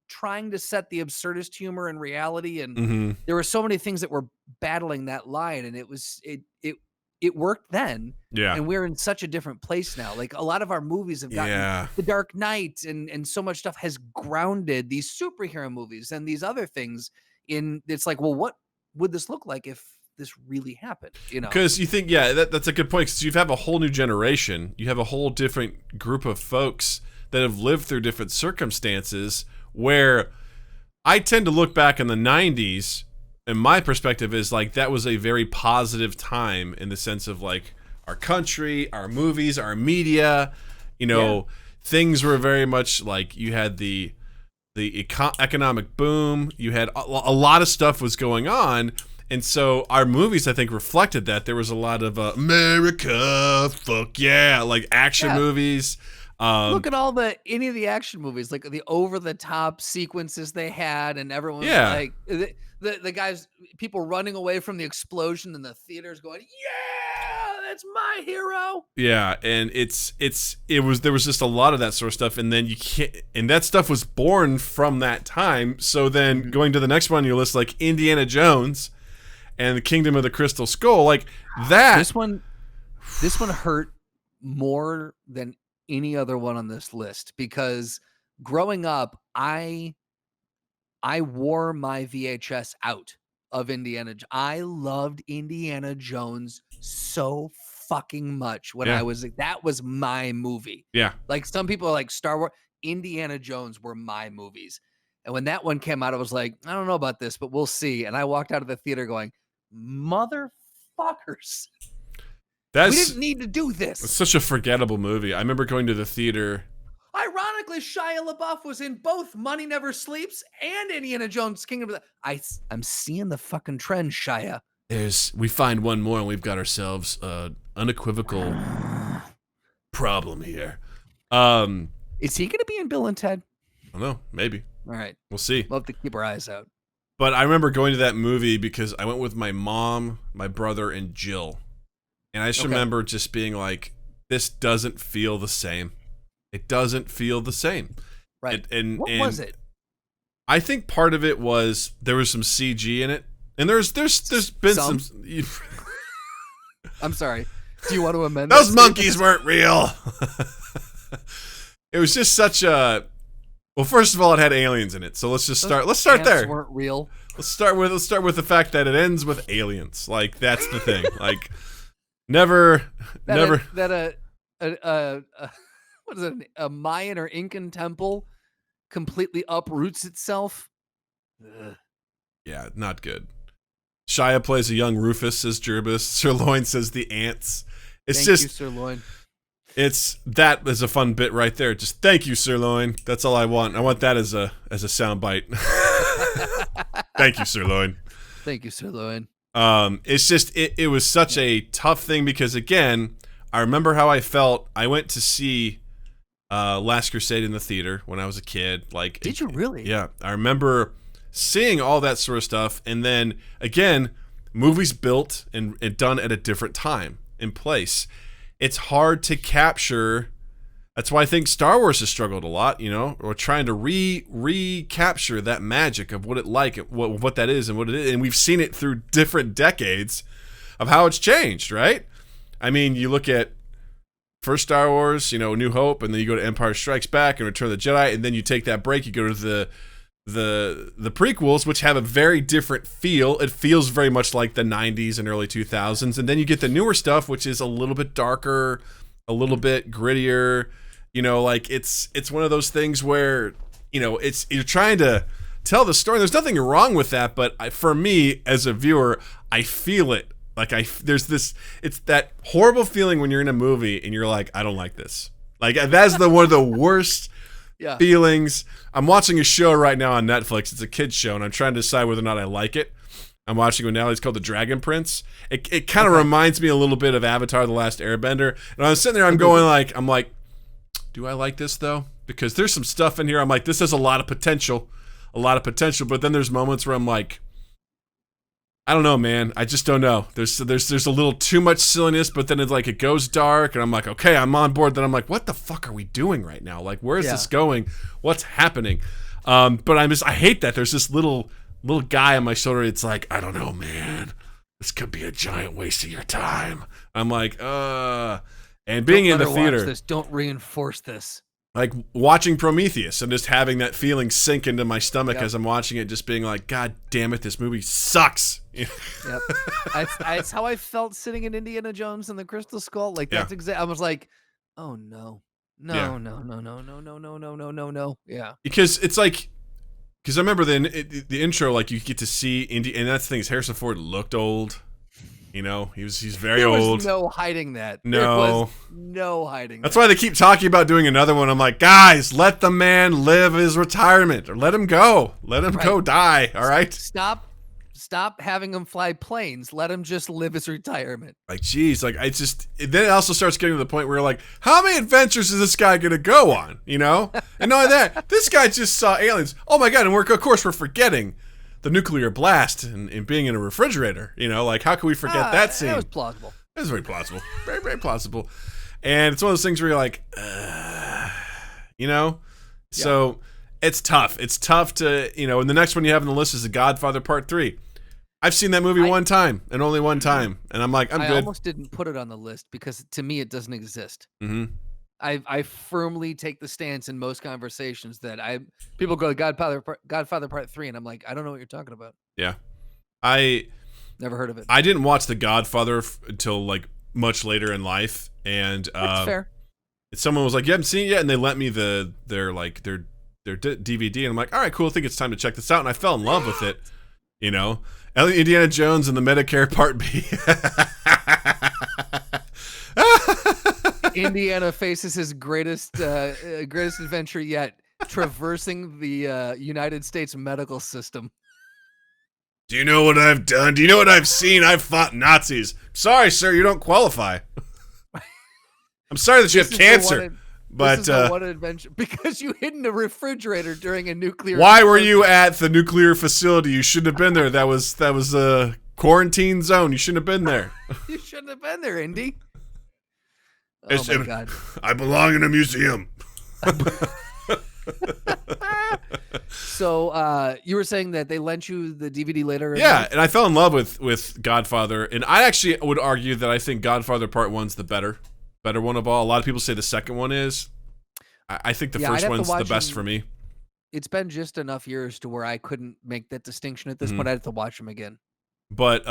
S3: trying to set the absurdist humor in reality, and there were so many things that were battling that line, and it worked then. Yeah. And we're in such a different place now. Like a lot of our movies have gotten The Dark Knight and so much stuff has grounded these superhero movies and these other things in, it's like, well, what would this look like if this really happened? Because
S1: you think, that's a good point. Because you have a whole new generation. You have a whole different group of folks that have lived through different circumstances, where I tend to look back in the 90s, and my perspective is like that was a very positive time in the sense of like our country, our movies, our media, things were very much like you had the economic boom, you had a lot of stuff was going on, and so our movies I think reflected that. There was a lot of America, fuck yeah, like action movies.
S3: Look at any of the action movies, like the over the top sequences they had, and everyone was like the guys, people running away from the explosion in the theaters going, yeah, that's my hero.
S1: Yeah. And there was just a lot of that sort of stuff. And then and that stuff was born from that time. So then going to the next one on your list, like Indiana Jones and the Kingdom of the Crystal Skull, like that.
S3: This one hurt more than any other one on this list, because growing up, I wore my VHS out of Indiana. I loved Indiana Jones so fucking much when I was, that was my movie. Yeah. Like some people are like Star Wars, Indiana Jones were my movies. And when that one came out, I was like, I don't know about this, but we'll see. And I walked out of the theater going, motherfuckers. We didn't need to do this.
S1: It's such a forgettable movie. I remember going to the theater.
S3: Ironically, Shia LaBeouf was in both Money Never Sleeps and Indiana Jones Kingdom of the... I'm seeing the fucking trend, Shia.
S1: We find one more and we've got ourselves an unequivocal problem here.
S3: Is he going to be in Bill and Ted?
S1: I don't know. Maybe.
S3: All right.
S1: We'll see.
S3: We'll have to keep our eyes out.
S1: But I remember going to that movie because I went with my mom, my brother, and Jill. And I just remember just being like, this doesn't feel the same. It doesn't feel the same.
S3: Right. What was it?
S1: I think part of it was there was some CG in it. And there's been some
S3: I'm sorry. Do you want to amend
S1: Those monkeys weren't real. It was just such a... Well, first of all, it had aliens in it. So let's start there.
S3: Weren't real.
S1: Let's start with the fact that it ends with aliens. Like, that's the thing. Like... Never.
S3: What is it? A Mayan or Incan temple completely uproots itself. Ugh.
S1: Yeah, not good. Shia plays a young Rufus, says Gerbus. Sirloin says the ants. Thank you,
S3: Sirloin.
S1: That is a fun bit right there. Just thank you, Sirloin. That's all I want. I want that as a soundbite. Thank you, Sirloin.
S3: Thank you, Sirloin.
S1: It's just it was such a tough thing because again, I remember how I felt. I went to see Last Crusade in the theater when I was a kid. Like,
S3: did you really?
S1: Yeah, I remember seeing all that sort of stuff, and then again, movies built and done at a different time and place. It's hard to capture. That's why I think Star Wars has struggled a lot, you know, or trying to recapture that magic of what it like, what that is and what it is. And we've seen it through different decades of how it's changed, right? I mean, you look at first Star Wars, you know, New Hope, and then you go to Empire Strikes Back and Return of the Jedi, and then you take that break, you go to the prequels, which have a very different feel. It feels very much like the 90s and early 2000s. And then you get the newer stuff, which is a little bit darker, a little bit grittier. You know, like it's one of those things where, you know, you're trying to tell the story. There's nothing wrong with that, but for me as a viewer, I feel it. Like it's that horrible feeling when you're in a movie and you're like, I don't like this. Like that's one of the worst feelings. I'm watching a show right now on Netflix. It's a kid's show, and I'm trying to decide whether or not I like it. I'm watching it now. It's called The Dragon Prince. It kind of reminds me a little bit of Avatar: The Last Airbender. And I'm sitting there, I'm like, do I like this though? Because there's some stuff in here. I'm like, this has a lot of potential. But then there's moments where I'm like, I don't know, man. I just don't know. There's a little too much silliness, but then it's like it goes dark, and I'm like, okay, I'm on board. Then I'm like, what the fuck are we doing right now? Like, where is this going? What's happening? But I hate that. There's this little guy on my shoulder. It's like, I don't know, man. This could be a giant waste of your time. I'm like, and being in the theater,
S3: don't reinforce this.
S1: Like watching Prometheus and just having that feeling sink into my stomach as I'm watching it, just being like, God damn it, this movie sucks.
S3: Yep, that's how I felt sitting in Indiana Jones and the Crystal Skull. Like that's exactly. I was like, oh no. No. Yeah,
S1: because it's like, because I remember the intro, like you get to see Indy, and that's the thing is Harrison Ford looked old. You know, he's very old.
S3: There was no hiding that.
S1: No.
S3: There was no hiding
S1: That's why they keep talking about doing another one. I'm like, guys, let the man live his retirement. Or let him go. Let him go die, all right?
S3: Stop having him fly planes. Let him just live his retirement.
S1: Like, geez, like, then it also starts getting to the point where you're like, how many adventures is this guy going to go on, you know? And not only that, this guy just saw aliens. Oh, my God, and of course, we're forgetting the nuclear blast and being in a refrigerator, you know, like how can we forget that scene?
S3: That was plausible.
S1: It was very plausible. Very, very plausible. And it's one of those things where you're like, you know? Yeah. So it's tough. It's tough to, you know, and the next one you have on the list is The Godfather Part 3. I've seen that movie one time and only one time. And I'm like, I'm good.
S3: I almost didn't put it on the list because to me it doesn't exist.
S1: Mm-hmm.
S3: I firmly take the stance in most conversations that people go Godfather Part 3 and I'm like, I don't know what you're talking about.
S1: Yeah. I
S3: never heard of it.
S1: I didn't watch The Godfather until like much later in life, and
S3: that's fair.
S1: Someone was like, "You haven't seen it yet," and they lent me their DVD, and I'm like, "All right, cool. I think it's time to check this out." And I fell in love with it. You know, Indiana Jones and the Medicare Part B.
S3: Indiana faces his greatest adventure yet, traversing the United States medical system.
S1: Do you know what I've done? Do you know what I've seen? I've fought Nazis. Sorry, sir, you don't qualify. I'm sorry that you have cancer. But
S3: this is one adventure because you hid in a refrigerator during a nuclear.
S1: Why were you at the nuclear facility? You shouldn't have been there. That was a quarantine zone. You shouldn't have been there.
S3: You shouldn't have been there, Indy. Oh my God.
S1: I belong in a museum.
S3: So you were saying that they lent you the DVD later?
S1: Yeah, and I fell in love with Godfather, and I actually would argue that I think Godfather Part 1's the better one of all. A lot of people say the second one is. I think the first one's the best for me.
S3: It's been just enough years to where I couldn't make that distinction at this point. I had to watch them again.
S1: But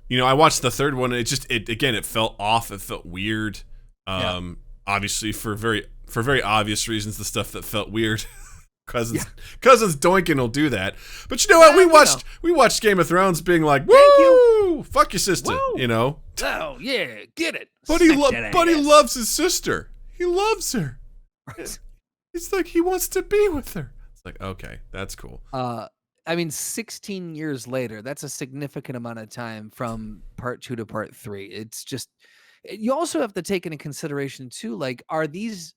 S1: you know, I watched the third one, and it felt off. It felt weird. Obviously for very obvious reasons, the stuff that felt weird. Cousins Doinkin will do that. But you know what? We watched Game of Thrones being like, woo! Fuck your sister,
S3: woo!
S1: You know?
S3: Oh, yeah, get it.
S1: But he loves his sister. He loves her. Right. It's like he wants to be with her. It's like, okay, that's cool.
S3: I mean, 16 years later, that's a significant amount of time from part 2 to part 3. It's just, you also have to take into consideration too, like, are these,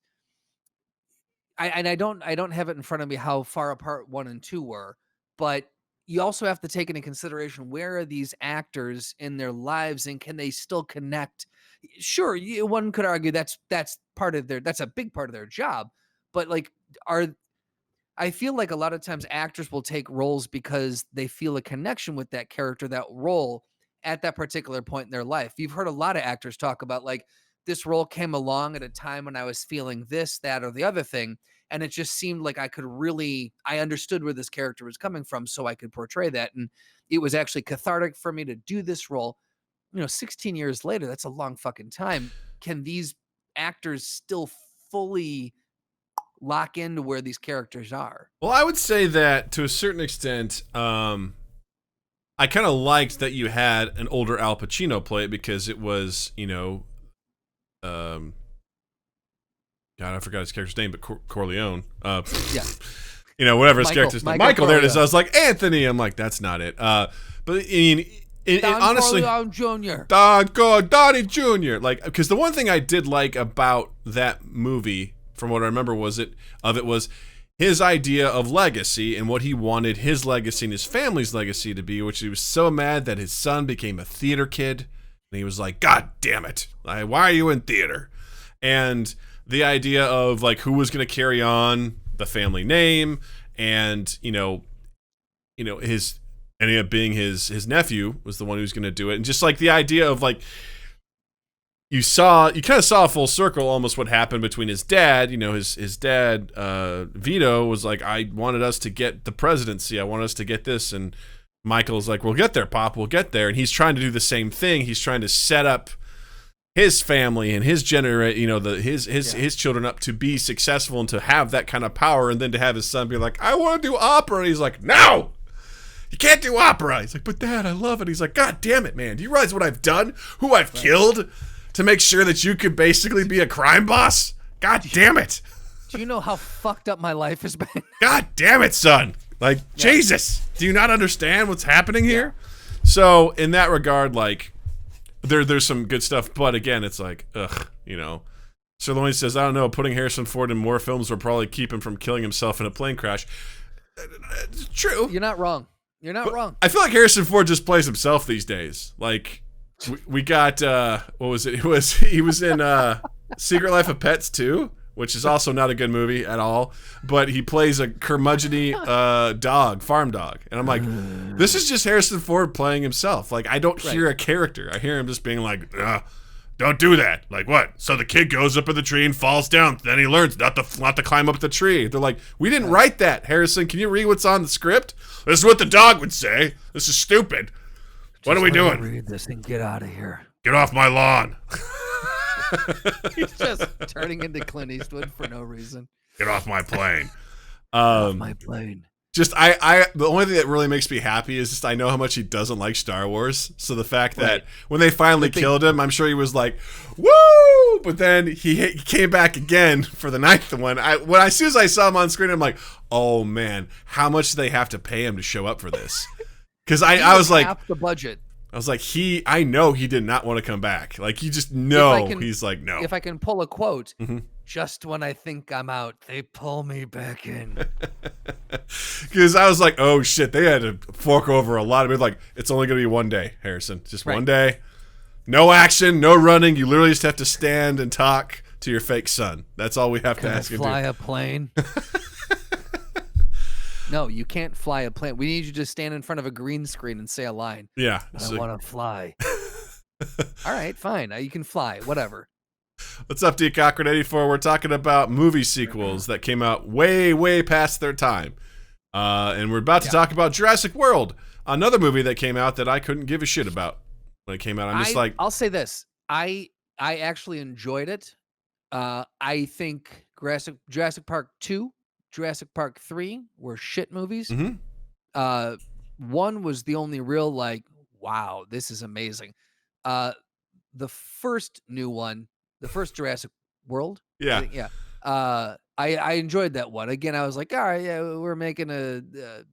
S3: I don't have it in front of me how far apart 1 and 2 were, but you also have to take into consideration, where are these actors in their lives and can they still connect? Sure, one could argue that's part of that's a big part of their job, but like, are I feel like a lot of times actors will take roles because they feel a connection with that character, that role at that particular point in their life. You've heard a lot of actors talk about, like, this role came along at a time when I was feeling this, that, or the other thing. And it just seemed like I understood where this character was coming from, so I could portray that. And it was actually cathartic for me to do this role. 16 years later, that's a long fucking time. Can these actors still fully lock into where these characters are?
S1: Well, I would say that to a certain extent, I kind of liked that you had an older Al Pacino play it, because it was, God, I forgot his character's name, but Corleone.
S3: Yeah.
S1: Whatever his character's name. Michael, there it is.
S3: Corleone.
S1: I was like, Anthony. I'm like, that's not it. But I mean, honestly,
S3: Corleone Jr.
S1: Donnie Jr. Like, because the one thing I did like about that movie, from what I remember, was his idea of legacy and what he wanted his legacy and his family's legacy to be, which he was so mad that his son became a theater kid. And he was like, God damn it. Why are you in theater? And the idea of, like, who was going to carry on the family name, and, his ended up being his nephew was the one who was going to do it. And just, like, the idea of, like, you kind of saw a full circle almost what happened between his dad. His dad, Vito, was like, I wanted us to get the presidency. I wanted us to get this. And Michael's like, we'll get there, Pop. We'll get there. And he's trying to do the same thing. He's trying to set up his family and his his children up to be successful and to have that kind of power. And then to have his son be like, I want to do opera. And he's like, no, you can't do opera. He's like, but Dad, I love it. He's like, God damn it, man. Do you realize what I've done? Who I've killed? To make sure that you could basically be a crime boss? God damn it.
S3: Do you know how fucked up my life has been?
S1: God damn it, son. Like, yeah. Jesus. Do you not understand what's happening here? Yeah. So, in that regard, like, there's some good stuff. But again, it's like, ugh, Sir Lloyd says, I don't know, putting Harrison Ford in more films will probably keep him from killing himself in a plane crash. It's true.
S3: You're not wrong. Wrong.
S1: I feel like Harrison Ford just plays himself these days. Like, we got what was it? He was in Secret Life of Pets 2, which is also not a good movie at all. But he plays a curmudgeony farm dog, and I'm like, this is just Harrison Ford playing himself. Like, I don't hear a character. I hear him just being like, don't do that. Like, what? So the kid goes up in the tree and falls down. Then he learns not to climb up the tree. They're like, we didn't write that, Harrison. Can you read what's on the script? This is what the dog would say. This is stupid. What are we doing?
S3: Read this and get out of here.
S1: Get off my lawn.
S3: He's just turning into Clint Eastwood for no reason.
S1: Get off my plane.
S3: Off my plane.
S1: Just the only thing that really makes me happy is just I know how much he doesn't like Star Wars. So the fact that when they finally killed him, I'm sure he was like, woo! But then he came back again for the 9th one. As soon as I saw him on screen, I'm like, oh man, how much do they have to pay him to show up for this? Because I was like,
S3: half the budget.
S1: I was like, I know he did not want to come back. Like, you just know he's like, no.
S3: If I can pull a quote, just when I think I'm out, they pull me back in.
S1: Because I was like, oh shit, they had to fork over a lot of it. Like, it's only going to be one day, Harrison. Just one day. No action, no running. You literally just have to stand and talk to your fake son. That's all we have to ask you to do.
S3: Fly a plane? No, you can't fly a plane. We need you to stand in front of a green screen and say a line.
S1: Yeah.
S3: I want to fly. All right, fine. You can fly. Whatever.
S1: What's up, D. Cochran 84? We're talking about movie sequels that came out way, way past their time. And we're about to talk about Jurassic World, another movie that came out that I couldn't give a shit about when it came out.
S3: I'll say this. I actually enjoyed it. I think Jurassic Park 2, Jurassic Park 3 were shit movies.
S1: Mm-hmm.
S3: 1 was the only real, like, wow, this is amazing. The first new one, the first Jurassic World.
S1: Yeah.
S3: I enjoyed that one. Again, I was like, all right, yeah, we're making a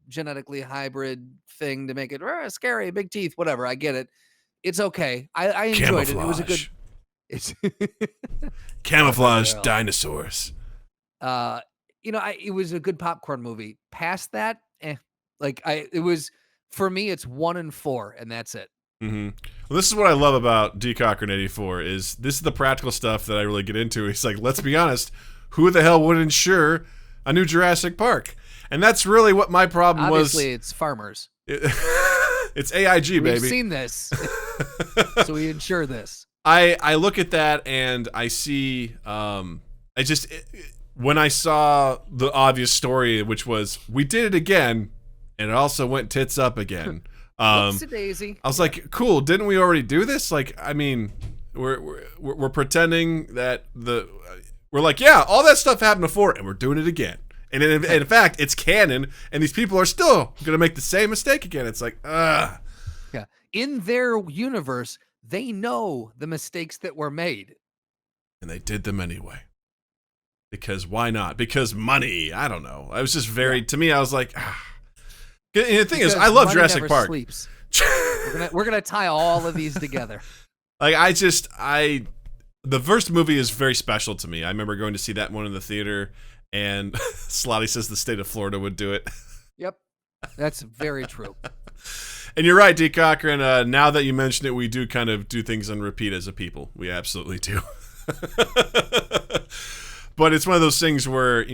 S3: genetically hybrid thing to make it scary, big teeth, whatever. I get it. It's okay. I enjoyed it. It was a good.
S1: Camouflage.
S3: It's
S1: Camouflage
S3: hell.
S1: dinosaurs.
S3: It was a good popcorn movie. Past that, it was for me. It's 1 and 4, and that's it.
S1: Mm-hmm. Well, this is what I love about D. Cochran 84 is this is the practical stuff that I really get into. He's like, let's be honest, who the hell would insure a new Jurassic Park? And that's really what my problem
S3: Obviously, it's farmers.
S1: It's AIG, baby.
S3: We've seen this, so we insure this.
S1: I look at that and I see, when I saw the obvious story, which was we did it again, and it also went tits up again.
S3: Daisy.
S1: I was like, cool. Didn't we already do this? Like, I mean, we're pretending that we're like, yeah, all that stuff happened before, and we're doing it again. And in fact, it's canon, and these people are still going to make the same mistake again. It's like, ugh.
S3: Yeah. In their universe, they know the mistakes that were made.
S1: And they did them anyway. Because why not? Because money. I don't know. I was just to me, I was like, ah. And the thing is, I love Jurassic Park.
S3: Sleeps. we're gonna tie all of these together.
S1: Like the first movie is very special to me. I remember going to see that one in the theater, and Slotty says the state of Florida would do it.
S3: Yep, that's very true.
S1: And you're right, D. Cochran. Now that you mention it, we do kind of do things on repeat as a people. We absolutely do. But it's one of those things where,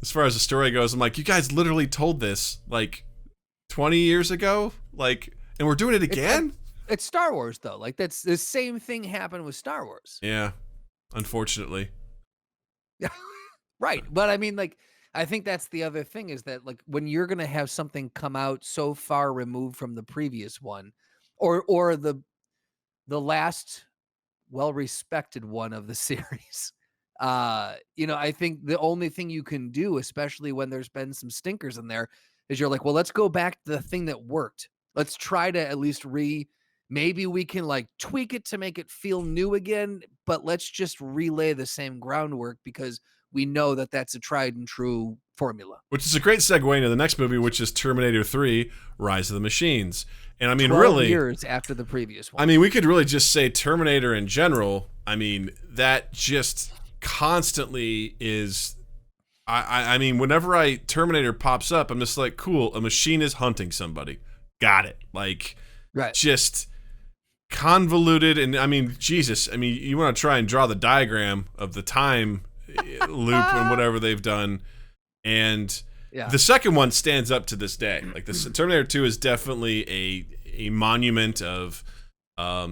S1: as far as the story goes, I'm like, you guys literally told this like 20 years ago, and we're doing it again.
S3: It's Star Wars, though. Like, that's the same thing happened with Star Wars.
S1: Yeah, unfortunately.
S3: Right, but I mean, I think that's the other thing is that when you're gonna have something come out so far removed from the previous one, or the last well-respected one of the series. I think the only thing you can do, especially when there's been some stinkers in there, is you're like, well, let's go back to the thing that worked. Let's try to at least maybe we can tweak it to make it feel new again, but let's just relay the same groundwork because we know that that's a tried and true formula.
S1: Which is a great segue into the next movie, which is Terminator 3, Rise of the Machines. And I mean,
S3: 12
S1: really,
S3: years after the previous one.
S1: I mean, we could really just say Terminator in general. I mean, that just constantly is. I mean, whenever Terminator pops up, I'm just like, cool, a machine is hunting somebody. Got it.
S3: Right.
S1: Just convoluted. And I mean, Jesus, I mean, you want to try and draw the diagram of the time loop and whatever they've done. And the second one stands up to this day. This Terminator 2 is definitely a monument of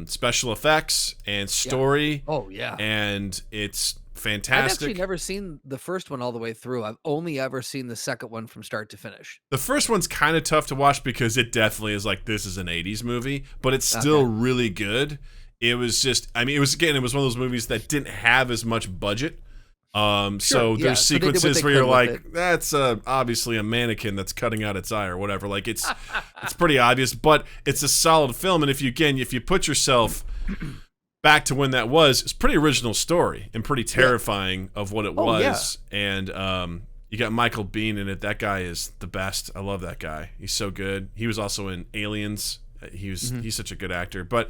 S1: special effects and story.
S3: Yeah. Oh, yeah.
S1: And it's fantastic.
S3: I've actually never seen the first one all the way through. I've only ever seen the second one from start to finish.
S1: The first one's kind of tough to watch because it definitely is this is an 80s movie, but it's still really good. It was just, I mean, it was one of those movies that didn't have as much budget. So there's sequences where you're like, that's obviously a mannequin that's cutting out its eye or whatever. It's pretty obvious, but it's a solid film. And if you put yourself back to when that was, it's a pretty original story and pretty terrifying of what it was. Yeah. And you got Michael Biehn in it. That guy is the best. I love that guy. He's so good. He was also in Aliens. He's such a good actor. But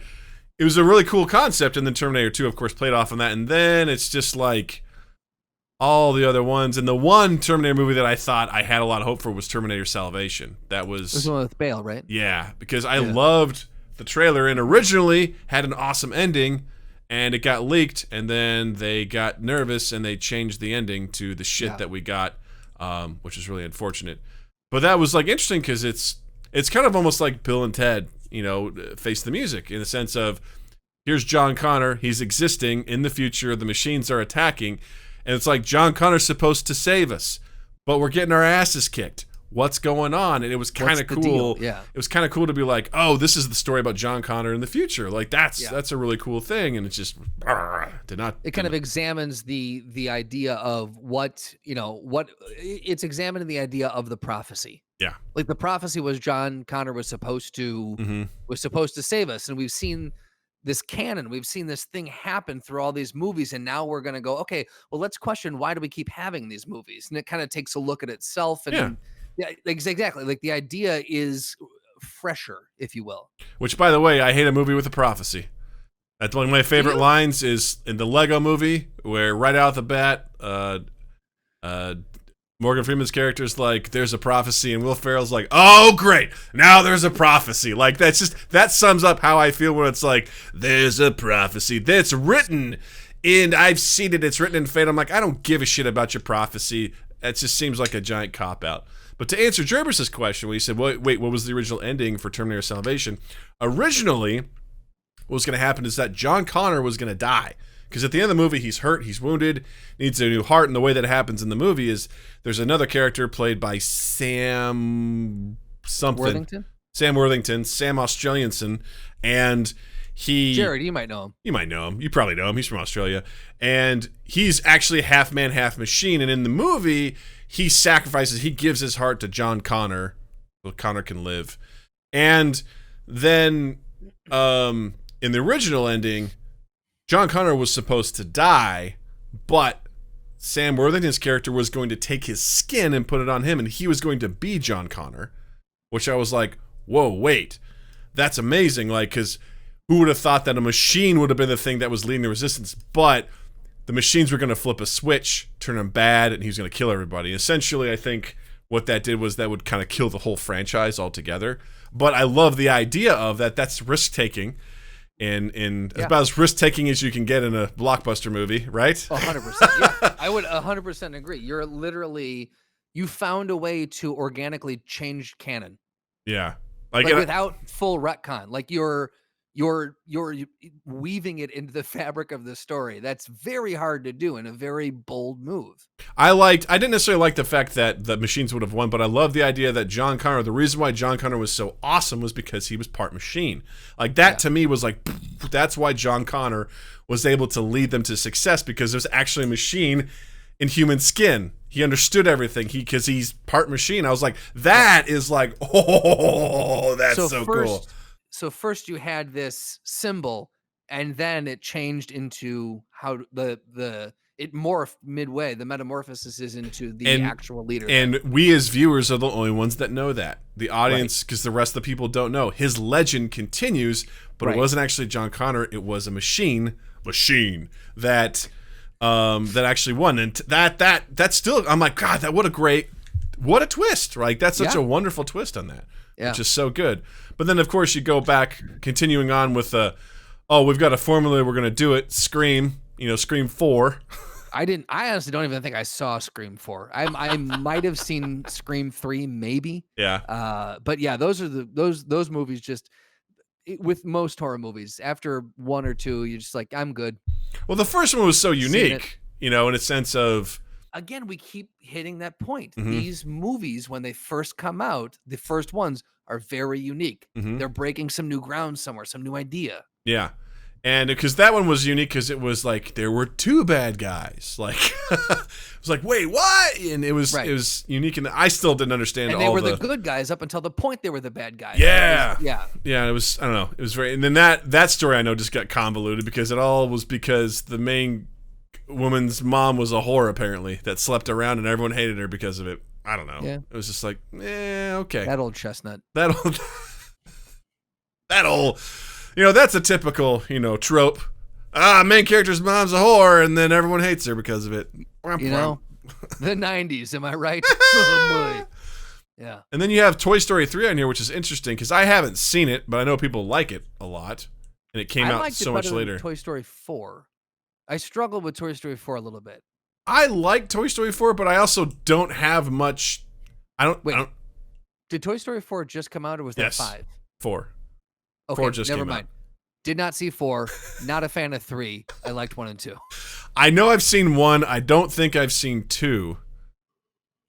S1: it was a really cool concept. And then Terminator 2, of course, played off on that. And then it's just all the other ones. And the one Terminator movie that I thought I had a lot of hope for was Terminator Salvation. That was...
S3: This one with Bale, right?
S1: Yeah, because I loved the trailer and originally had an awesome ending, and it got leaked, and then they got nervous and they changed the ending to the shit that we got, which is really unfortunate. But that was interesting because it's kind of almost like Bill and Ted, Face the Music, in the sense of here's John Connor, he's existing in the future, the machines are attacking. And it's like John Connor's supposed to save us, but we're getting our asses kicked. What's going on? And it was kind of cool.
S3: Yeah.
S1: It was kind of cool to be like, oh, this is the story about John Connor in the future. That's a really cool thing. And it just
S3: examines the idea of what it's examining the idea of the prophecy.
S1: Yeah.
S3: The prophecy was John Connor was supposed to save us. And we've seen this canon. We've seen this thing happen through all these movies, and now we're going to go, okay, well, let's question, why do we keep having these movies? And it kind of takes a look at itself. And yeah, exactly. Like the idea is fresher, if you will.
S1: Which, by the way, I hate a movie with a prophecy. That's one of my favorite lines is in the Lego movie, where right out the bat, Morgan Freeman's character is like, there's a prophecy, and Will Ferrell's like, oh, great, now there's a prophecy. Like, that sums up how I feel when it's like, there's a prophecy that's written, and I've seen it, it's written in fate. I'm like, I don't give a shit about your prophecy. It just seems like a giant cop-out. But to answer Jervis's question, when he said, wait, what was the original ending for Terminator Salvation? Originally, what was going to happen is that John Connor was going to die. Because at the end of the movie, he's hurt, he's wounded, needs a new heart, and the way that it happens in the movie is there's another character played by Sam something. Sam Worthington, Sam Australianson, and he...
S3: Jared, you might know him.
S1: You might know him. You probably know him. He's from Australia. And he's actually half man, half machine, and in the movie, he sacrifices, he gives his heart to John Connor, so Connor can live. And then, in the original ending... John Connor was supposed to die, but Sam Worthington's character was going to take his skin and put it on him, and he was going to be John Connor, which I was like, whoa, wait, that's amazing. Like, because who would have thought that a machine would have been the thing that was leading the resistance? But the machines were going to flip a switch, turn him bad, and he was going to kill everybody. Essentially, I think what that did was that would kind of kill the whole franchise altogether. But I love the idea of that. That's risk-taking. And about as risk-taking as you can get in a blockbuster movie, right?
S3: 100%. Yeah, I would 100% agree. You're literally, you found a way to organically change canon.
S1: Yeah.
S3: Like without full retcon. Like you're weaving it into the fabric of the story. That's very hard to do in a very bold move. I
S1: didn't necessarily like the fact that the machines would have won, but I love the idea that John Connor, the reason why John Connor was so awesome was because he was part machine. Like that to me was like, that's why John Connor was able to lead them to success, because there's actually a machine in human skin. He understood everything because he's part machine. I was like, that is like, oh, that's so cool.
S3: So first you had this symbol, and then it changed into how it morphed midway. The metamorphosis is into the actual leader.
S1: And we as viewers are the only ones that know that. The audience, because the rest of the people don't know. His legend continues, but it wasn't actually John Connor. It was a machine that actually won. And that's still, I'm like, God, what a twist, right? That's such a wonderful twist on that. Yeah. Which is so good. But then, of course, you go back, continuing on with we've got a formula, we're going to do it. Scream 4.
S3: I honestly don't even think I saw Scream 4. I might have seen Scream 3, maybe.
S1: Yeah.
S3: But yeah, those are those movies. Just with most horror movies, after 1 or 2, you're just like, I'm good.
S1: Well, the first one was so unique, in a sense of.
S3: Again, we keep hitting that point. Mm-hmm. These movies, when they first come out, the first ones are very unique. Mm-hmm. They're breaking some new ground somewhere, some new idea.
S1: Yeah. And because that one was unique because it was like there were 2 bad guys. Like it was like, wait, what? And it was unique, and I still didn't understand.
S3: And they were the good guys up until the point they were the bad guys.
S1: Yeah, yeah. It was, I don't know. It was very, and then that story I know just got convoluted because it all was because the main woman's mom was a whore apparently that slept around, and everyone hated her because of it. I don't know. Yeah. It was just like, okay.
S3: That old chestnut.
S1: That old. That's a typical, trope. Main character's mom's a whore, and then everyone hates her because of it.
S3: The 90s, am I right? Oh, boy. Yeah.
S1: And then you have Toy Story 3 on here, which is interesting because I haven't seen it, but I know people like it a lot, and it came out so much later.
S3: Toy Story 4. I struggled with Toy Story 4 a little bit.
S1: I like Toy Story 4, but I also don't have much.
S3: Did Toy Story 4 just come out, or was that 5?
S1: 4.
S3: Okay,
S1: 4 just
S3: never
S1: came
S3: mind. Out. Did not see 4. Not a fan of 3. I liked 1 and 2.
S1: I know I've seen 1. I don't think I've seen 2.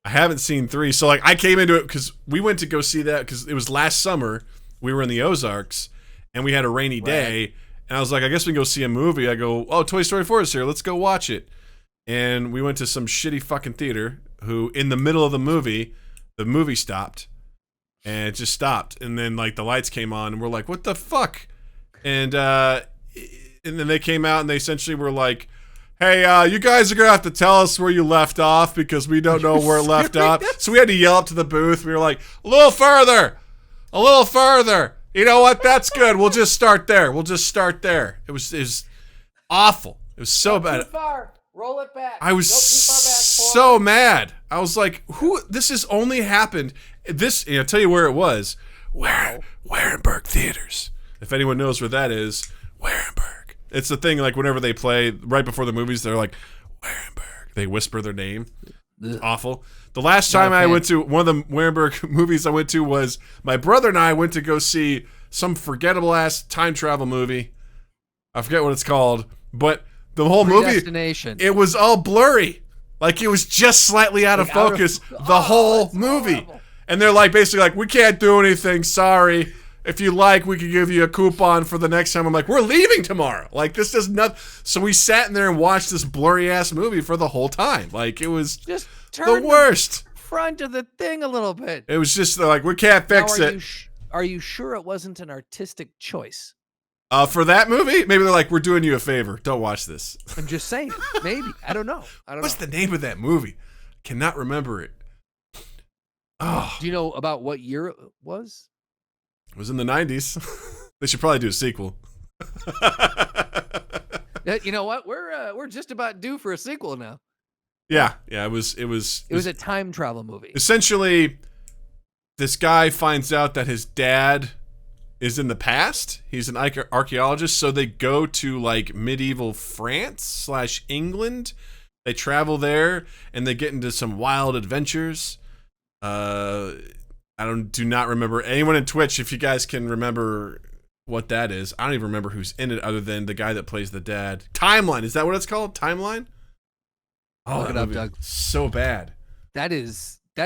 S1: I haven't seen 3. So I came into it because we went to go see that because it was last summer. We were in the Ozarks, and we had a rainy day. And I was like, I guess we can go see a movie. I go, Toy Story 4 is here. Let's go watch it. And we went to some shitty fucking theater who, in the middle of the movie stopped. And it just stopped. And then, the lights came on, and we're like, what the fuck? And and then they came out and they essentially were like, hey, you guys are going to have to tell us where you left off because we don't know where it left off. So we had to yell up to the booth. We were like, a little further. You know what? That's good. We'll just start there. It was awful. It was so bad.
S3: Too far. Roll it back.
S1: I was so mad. I was like, this has only happened. I'll tell you where it was. Warenberg Theaters. If anyone knows where that is, Warenberg. It's the thing, like, whenever they play, right before the movies, they're like, Warenberg. They whisper their name. It's awful. The last time I went to one of the Warenberg movies I went to was my brother and I went to go see some forgettable-ass time travel movie. I forget what it's called, but the whole movie, it was all blurry. Like, it was just slightly out of focus the whole movie.
S3: Horrible.
S1: And they're like, basically like, we can't do anything, sorry. If you like, we could give you a coupon for the next time. I'm like, we're leaving tomorrow. Like, this does not. So we sat in there and watched this blurry ass movie for the whole time. Like, it was
S3: just turn
S1: the worst.
S3: The front of the thing a little bit.
S1: It was just like, we can't fix it.
S3: Are you sure it wasn't an artistic choice?
S1: For that movie, maybe they're like, we're doing you a favor. Don't watch this.
S3: I'm just saying. Maybe. I don't know.
S1: What's the name of that movie? Cannot remember it. Oh.
S3: Do you know about what year it was?
S1: It was in the 90s. They should probably do a sequel.
S3: You know what? We're just about due for a sequel now.
S1: Yeah. It was
S3: a time travel movie.
S1: Essentially, this guy finds out that his dad is in the past. He's an archaeologist, so they go to like medieval France / England. They travel there and they get into some wild adventures. I do not remember. Anyone in Twitch, if you guys can remember what that is. I don't even remember who's in it other than the guy that plays the dad. Timeline, is that what it's called? Timeline? Oh,
S3: look it up, Doug.
S1: So bad.
S3: That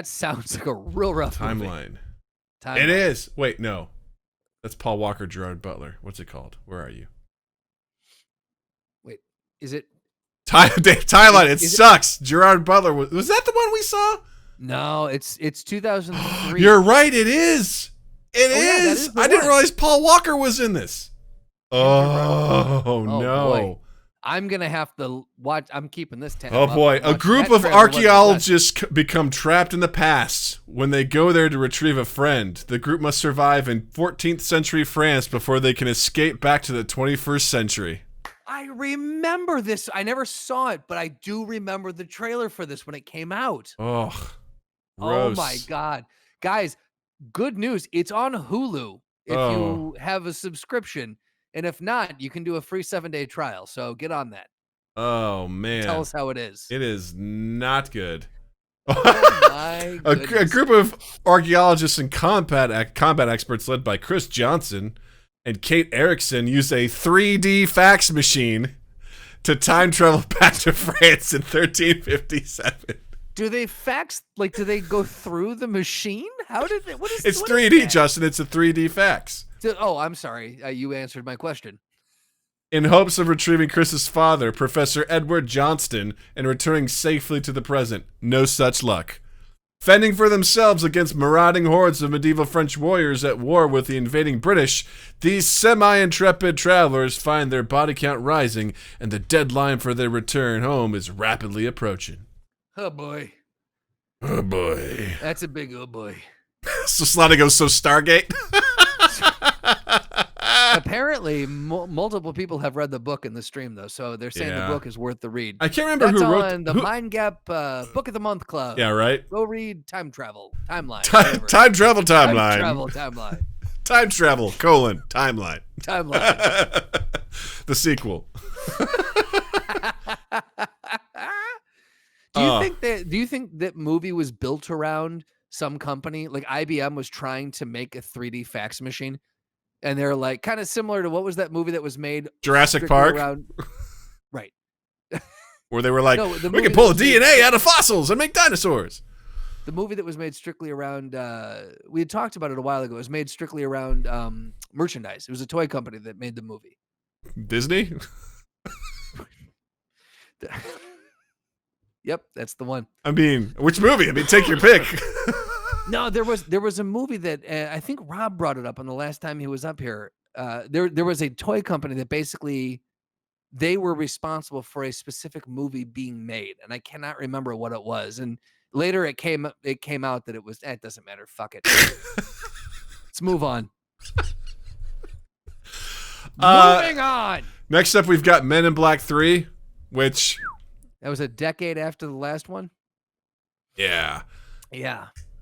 S3: sounds like a real rough
S1: Timeline. It is. Wait, no. That's Paul Walker, Gerard Butler. What's it called? Where are you?
S3: Wait, is it?
S1: Timeline. It sucks. Gerard Butler. Was that the one we saw?
S3: No, it's 2003.
S1: You're right. It is. It is. I didn't realize Paul Walker was in this. Oh no.
S3: Boy. I'm going to have to watch. I'm keeping this tab.
S1: Oh boy. A group of archaeologists become trapped in the past. When they go there to retrieve a friend, the group must survive in 14th century France before they can escape back to the 21st century.
S3: I remember this. I never saw it, but I do remember the trailer for this when it came out.
S1: Oh,
S3: gross. Oh my God. Guys, good news. It's on Hulu if you have a subscription. And if not, you can do a free 7-day trial. So get on that.
S1: Oh, man.
S3: Tell us how it is.
S1: It is not good.
S3: Oh, my
S1: a group of archaeologists and combat experts led by Chris Johnson and Kate Erickson use a 3D fax machine to time travel back to France in 1357.
S3: Do they fax? Like, do they go through the machine? How did they?
S1: It's 3D, Justin. It's a 3D fax.
S3: Oh, I'm sorry. You answered my question.
S1: In hopes of retrieving Chris's father, Professor Edward Johnston, and returning safely to the present. No such luck. Fending for themselves against marauding hordes of medieval French warriors at war with the invading British, these semi-intrepid travelers find their body count rising, and the deadline for their return home is rapidly approaching.
S3: Oh, boy.
S1: Oh, boy.
S3: That's a big oh, boy.
S1: So Slotty goes, so Stargate?
S3: Apparently, multiple people have read the book in the stream, though, so they're saying the book is worth the read.
S1: I can't remember
S3: That's
S1: who wrote
S3: on the Mind Gap Book of the Month Club.
S1: Yeah, right?
S3: Go read Time Travel Timeline.
S1: Time Travel Timeline.
S3: Time Travel Timeline.
S1: Time Travel, Timeline.
S3: Timeline.
S1: The sequel.
S3: Do you think that movie was built around some company? Like IBM was trying to make a 3D fax machine, and they're like kind of similar to what was that movie that was made?
S1: Jurassic Park.
S3: Right.
S1: Where they were like, we can pull DNA out of fossils and make dinosaurs.
S3: The movie that was made strictly around, we had talked about it a while ago. It was made strictly around merchandise. It was a toy company that made the movie.
S1: Disney?
S3: Yep, that's the one.
S1: I mean, which movie? I mean, take your pick.
S3: No, there was a movie that I think Rob brought it up on the last time he was up here. there was a toy company that basically they were responsible for a specific movie being made, and I cannot remember what it was. And later it came out that it was. It doesn't matter. Fuck it. Let's move on. Moving on.
S1: Next up, we've got Men in Black 3, which
S3: that was a decade after the last one.
S1: Yeah.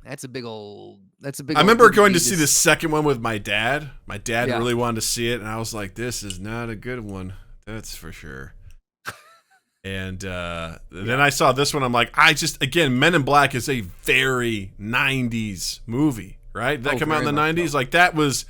S3: That's a big old.
S1: I remember going to see the second one with my dad. My dad really wanted to see it, and I was like, "This is not a good one. That's for sure." And then I saw this one. I'm like, again, Men in Black is a very 90s movie, right? That came out in the 90s. So. Like that was,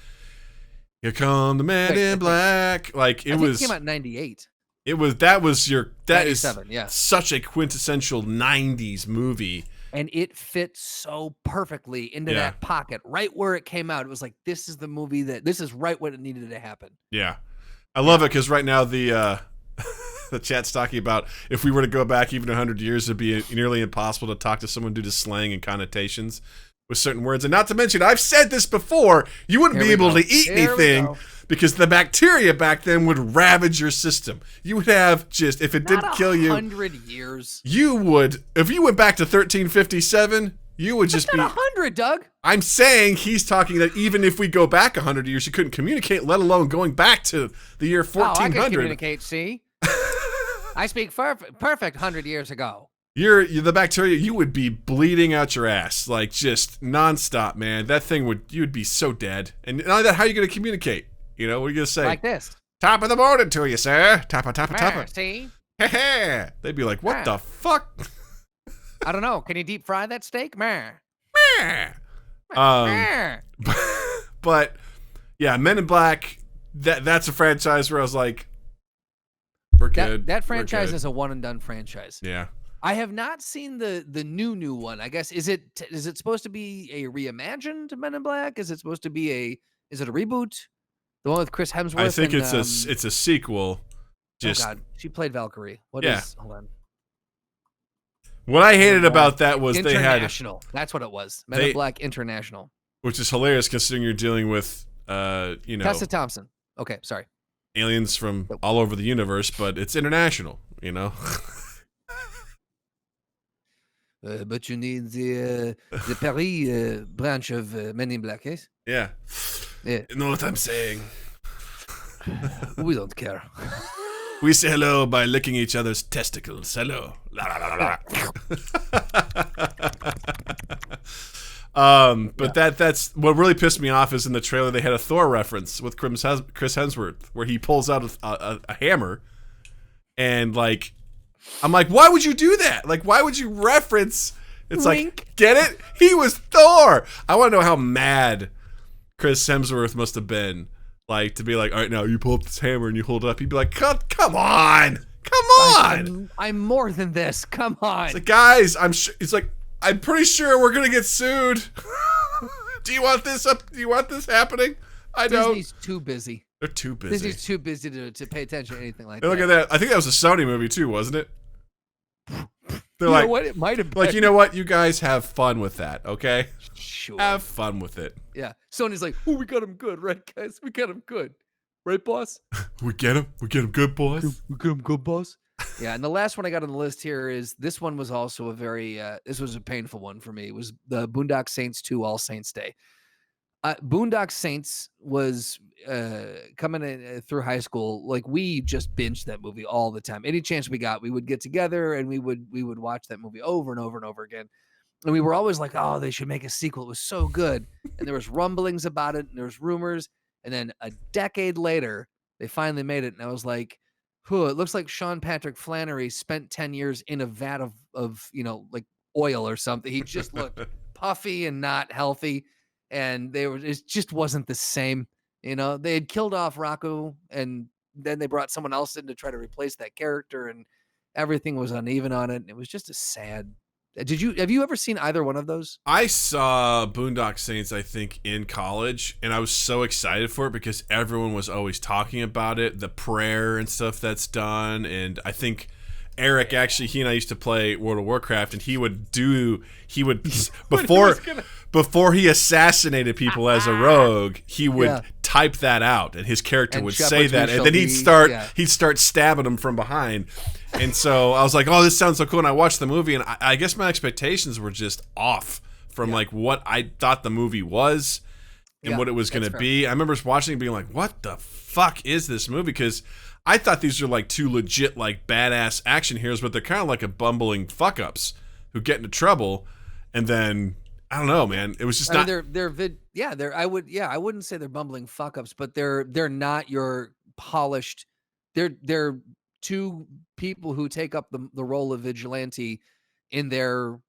S1: here come the Men in Black. Like it was.
S3: It came out in 98.
S1: That is
S3: yeah.
S1: such a quintessential 90s movie.
S3: And it fit so perfectly into that pocket, right where it came out. It was like, this is the movie this is right what it needed to happen.
S1: Yeah. I love it because right now the chat's talking about if we were to go back even 100 years, it'd be nearly impossible to talk to someone due to slang and connotations with certain words. And not to mention, I've said this before, you wouldn't be able to eat anything because the bacteria back then would ravage your system. You would have if it didn't kill you.
S3: 100 years.
S1: You would, if you went back to 1357, you would just be
S3: 100, Doug.
S1: I'm saying he's talking that even if we go back 100 years, you couldn't communicate, let alone going back to the year 1400.
S3: I can communicate, see? I speak perfect 100 years ago.
S1: You're the bacteria, you would be bleeding out your ass, like just nonstop, man. That thing you'd be so dead. And not only that, how are you going to communicate? You know, what are you going to say?
S3: Like this.
S1: Top of the morning to you, sir. Top.
S3: See?
S1: Hey. They'd be like, what the fuck?
S3: I don't know. Can you deep fry that steak? Meh.
S1: But yeah, Men in Black, that's a franchise where I was like, we're good.
S3: That franchise is a one and done franchise.
S1: Yeah.
S3: I have not seen the new one. I guess is it supposed to be a reimagined Men in Black? Is it supposed to be is it a reboot? The one with Chris Hemsworth.
S1: I think it's a sequel.
S3: Oh God, she played Valkyrie. Hold on.
S1: What I hated about that was they had
S3: International. That's what it was. Men in Black International.
S1: Which is hilarious considering you're dealing with
S3: Tessa Thompson. Okay, sorry.
S1: Aliens from all over the universe, but it's international, you know.
S3: But you need the Paris branch of Men in Black, yes?
S1: Yeah. You know what I'm saying?
S3: We don't care.
S1: We say hello by licking each other's testicles. Hello. La, la, la, la. But that's what really pissed me off is in the trailer they had a Thor reference with Chris Hemsworth where he pulls out a hammer and like I'm like, why would you do that? Like, why would you reference? It's
S3: Wink.
S1: Like, get it? He was Thor. I want to know how mad Chris Hemsworth must have been. Like, to be like, all right, now you pull up this hammer and you hold it up. He'd be like, come on. Come on.
S3: I'm more than this. Come on.
S1: It's like, guys, it's like, I'm pretty sure we're going to get sued. Do you want this up? Do you want this happening? I don't.
S3: Disney's too busy.
S1: They're too busy.
S3: Disney's too busy to pay attention to anything like that.
S1: Look at that. I think that was a Sony movie too, wasn't it? They're
S3: you
S1: like,
S3: know what? It might have been.
S1: Like, you know what? You guys have fun with that, okay?
S3: Sure.
S1: Have fun with it.
S3: Yeah. Sony's like, oh, we got him good, right, guys? We got him good. Right, boss?
S1: We get him. We get him good, boss.
S3: We get him good, boss. Yeah, and the last one I got on the list here is this one was also a very this was a painful one for me. It was the Boondock Saints 2 All Saints Day. Boondock Saints was coming in, through high school. Like we just binged that movie all the time. Any chance we got, we would get together and we would watch that movie over and over and over again. And we were always like, oh, they should make a sequel. It was so good. And there was rumblings about it and there was rumors. And then a decade later, they finally made it. And I was like, it looks like Sean Patrick Flannery spent 10 years in a vat of like oil or something. He just looked puffy and not healthy. And it just wasn't the same. They had killed off Rocco and then they brought someone else in to try to replace that character and everything was uneven on it. And it was just a sad. Have you ever seen either one of those?
S1: I saw Boondock Saints, I think, in college, and I was so excited for it because everyone was always talking about it, the prayer and stuff that's done, and I think Eric, actually, he and I used to play World of Warcraft, and he would before he assassinated people as a rogue, he would type that out, and his character
S3: And
S1: would
S3: Shepard's
S1: say that,
S3: we
S1: and then
S3: shall be-
S1: he'd start stabbing him from behind. And so I was like, oh, this sounds so cool. And I watched the movie, and I guess my expectations were just off from like what I thought the movie was and what it was going to be. I remember watching it being like, what the fuck is this movie? Because I thought these were like two legit, like badass action heroes, but they're kind of like a bumbling fuck ups who get into trouble. And then I don't know, man. It was just not.
S3: I wouldn't say they're bumbling fuck ups, but they're not your polished. They're two people who take up the role of vigilante in their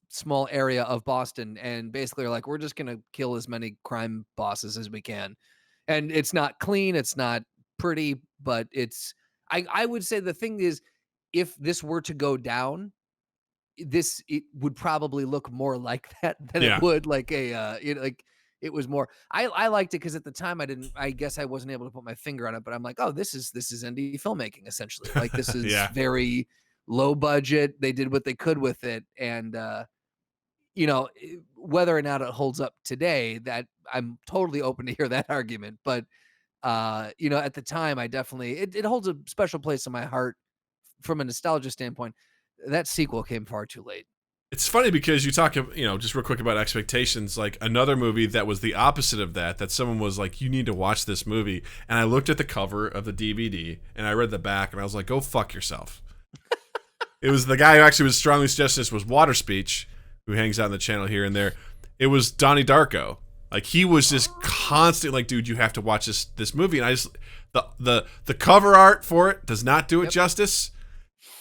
S3: small area of Boston, and basically are like, we're just gonna kill as many crime bosses as we can. And it's not clean, it's not pretty, but it's. I would say the thing is, if this were to go down, it would probably look more like that than it would like it was more. I liked it because at the time I guess I wasn't able to put my finger on it, but I'm like, oh, this is indie filmmaking essentially. Like this is very low budget. They did what they could with it, and whether or not it holds up today, that I'm totally open to hear that argument. But at the time, I definitely it holds a special place in my heart from a nostalgia standpoint. That sequel came far too late.
S1: It's funny because you talk, just real quick about expectations, like another movie that was the opposite of that someone was like, you need to watch this movie. And I looked at the cover of the DVD and I read the back and I was like, go fuck yourself. It was the guy who actually was strongly suggesting this was Water Speech, who hangs out on the channel here and there. It was Donnie Darko. Like he was just constant, like, dude, you have to watch this movie. And I just, the cover art for it does not do it justice.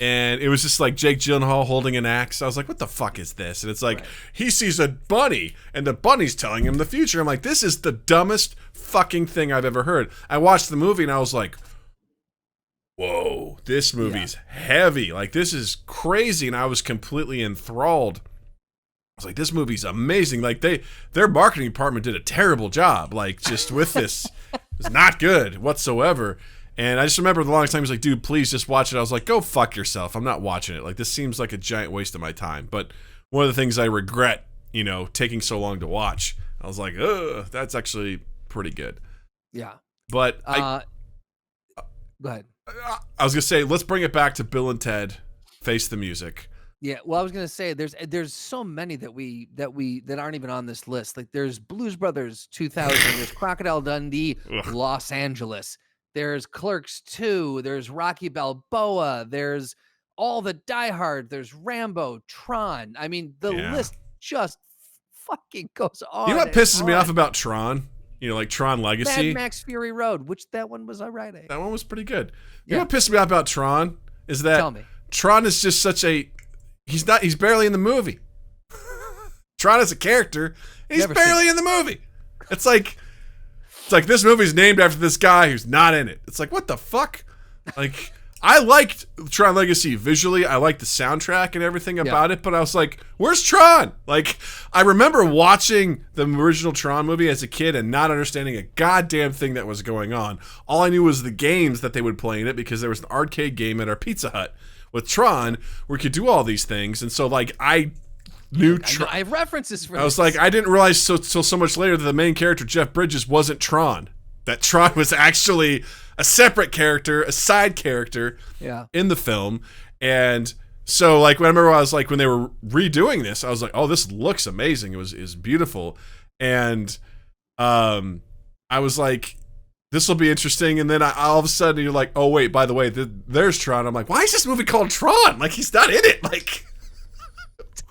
S1: And it was just like Jake Gyllenhaal holding an axe. I was like, what the fuck is this? And it's like, he sees a bunny, and the bunny's telling him the future. I'm like, this is the dumbest fucking thing I've ever heard. I watched the movie, and I was like, whoa, this movie's heavy. Like, this is crazy. And I was completely enthralled. I was like, this movie's amazing. Like, their marketing department did a terrible job. Like, just with this. It's not good whatsoever. And I just remember the longest time he was like, dude, please just watch it. I was like, go fuck yourself. I'm not watching it. Like, this seems like a giant waste of my time. But one of the things I regret, taking so long to watch, I was like, ugh, that's actually pretty good.
S3: Yeah.
S1: But
S3: go ahead.
S1: I was going to say, let's bring it back to Bill and Ted Face the Music.
S3: Yeah, well, I was gonna say there's so many that aren't even on this list. Like there's Blues Brothers 2000, there's Crocodile Dundee, Los Angeles. There's Clerks 2, there's Rocky Balboa, there's all the Die Hard, there's Rambo, Tron. I mean, the list just fucking goes on.
S1: You know what pisses me off about Tron? Like Tron Legacy.
S3: Mad Max Fury Road, which that one was all right.
S1: That one was pretty good. You know what pisses me off about Tron? Is that
S3: Tell me.
S1: Tron is just such a... He's barely in the movie. Tron is a character, and he's barely in the movie. It's like this movie's named after this guy who's not in it. It's like, what the fuck? Like, I liked Tron Legacy visually. I liked the soundtrack and everything about it, but I was like, where's Tron? Like, I remember watching the original Tron movie as a kid and not understanding a goddamn thing that was going on. All I knew was the games that they would play in it because there was an arcade game at our Pizza Hut with Tron where you could do all these things. And so, like, I knew
S3: I have references for
S1: I was like, I didn't realize till so much later that the main character, Jeff Bridges, wasn't Tron. That Tron was actually a separate character, a side character in the film. And so, like, when I was like, when they were redoing this, I was like, oh, this looks amazing. It was beautiful. And I was like, this will be interesting. And then all of a sudden you're like, oh, wait, by the way, there's Tron. I'm like, why is this movie called Tron? Like, he's not in it. Like,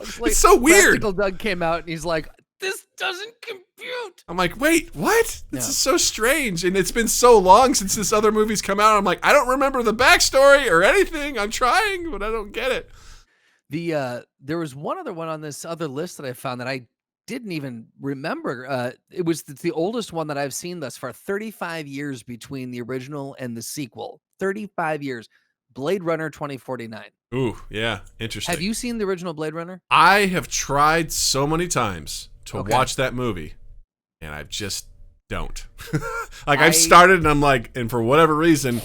S1: it's so weird.
S3: Practical Doug came out and he's like, this doesn't compute.
S1: I'm like, wait, what? This is so strange. And it's been so long since this other movie's come out. I'm like, I don't remember the backstory or anything. I'm trying, but I don't get it.
S3: There was one other one on this other list that I found that I didn't even remember. It's the oldest one that I've seen thus far. 35 years between the original and the sequel. 35 years. Blade Runner 2049.
S1: Ooh, yeah, interesting.
S3: Have you seen the original Blade Runner?
S1: I have tried so many times to watch that movie, and I just don't. Like, I've started, and I'm like, and for whatever reason,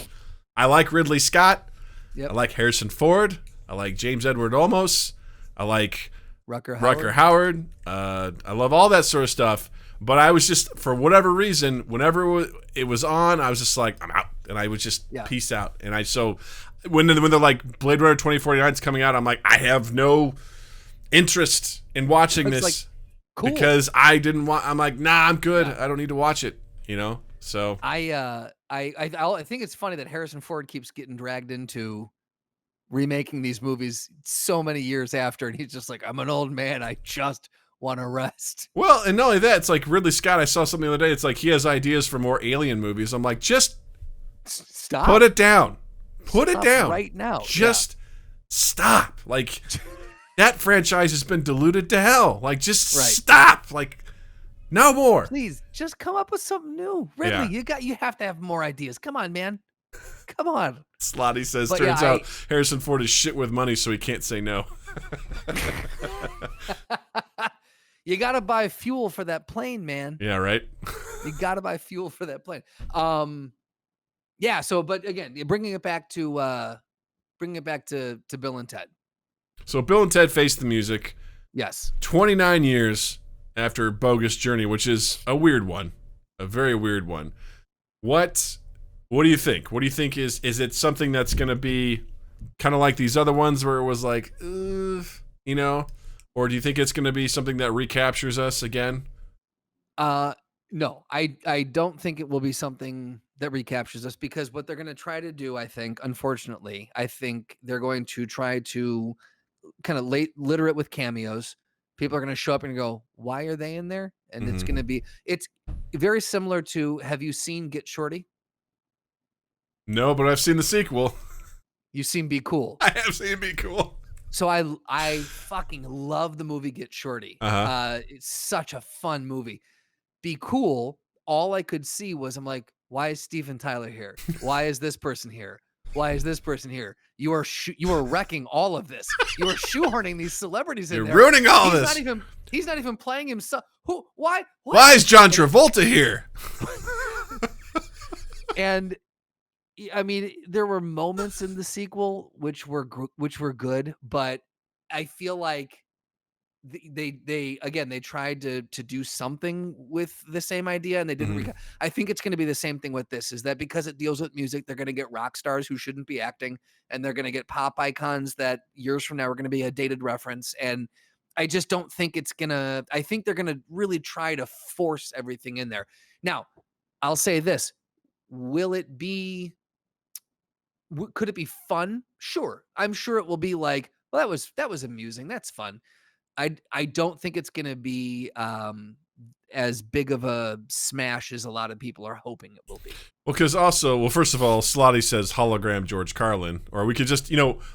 S1: I like Ridley Scott. Yep. I like Harrison Ford. I like James Edward Olmos. I like
S3: Rucker
S1: Howard. I love all that sort of stuff. But I was just, for whatever reason, whenever it was on, I was just like, I'm out. And I would just peace out. And when they're like, Blade Runner 2049 is coming out, I'm like, I have no interest in watching this. Like, cool. Because I didn't want, I'm like, nah, I'm good. I don't need to watch it, So
S3: I think it's funny that Harrison Ford keeps getting dragged into remaking these movies so many years after, and he's just like, I'm an old man, I just want to rest.
S1: Well, and not only that, it's like Ridley Scott, I saw something the other day, it's like he has ideas for more Alien movies. I'm like, just
S3: stop.
S1: Put it down. Put it down
S3: right now.
S1: Just stop. Like, that franchise has been diluted to hell. Like, just stop. Like, no more.
S3: Please, just come up with something new. Ridley, you have to have more ideas. Come on, man. Come on.
S1: Slotty says, turns out Harrison Ford is shit with money, so he can't say no.
S3: You got to buy fuel for that plane, man.
S1: Yeah, right?
S3: You got to buy fuel for that plane. Yeah, so, but again, bringing it back to Bill and Ted.
S1: So Bill and Ted Face the Music.
S3: Yes.
S1: 29 years after Bogus Journey, which is a weird one. A very weird one. What do you think? What do you think is it something that's going to be kind of like these other ones where it was like, or do you think it's going to be something that recaptures us again?
S3: No, I don't think it will be something that recaptures us, because what they're going to try to do, I think, unfortunately, they're going to try to kind of litter it with cameos. People are going to show up and go, why are they in there? And it's very similar to, have you seen Get Shorty?
S1: No, but I've seen the sequel.
S3: You've seen Be Cool.
S1: I have seen Be Cool.
S3: So I fucking love the movie Get Shorty. It's such a fun movie. Be Cool, all I could see was, I'm like, why is Steven Tyler here? Why is this person here? Why is this person here? You are wrecking all of this. You are shoehorning these celebrities in there.
S1: You're ruining all this.
S3: He's not even playing himself. Who? Why? What?
S1: Why is John Travolta here?
S3: And I mean, there were moments in the sequel which were good, but I feel like they tried to do something with the same idea, and they didn't. I think it's going to be the same thing with this, is that because it deals with music, they're going to get rock stars who shouldn't be acting, and they're going to get pop icons that years from now are going to be a dated reference. And I just don't think I think they're going to really try to force everything in there. Now, I'll say this. Could it be fun? Sure. I'm sure it will be like, well, that was amusing. That's fun. I don't think it's going to be as big of a smash as a lot of people are hoping it will be.
S1: Well, because also, first of all, Slotty says hologram George Carlin, or we could just,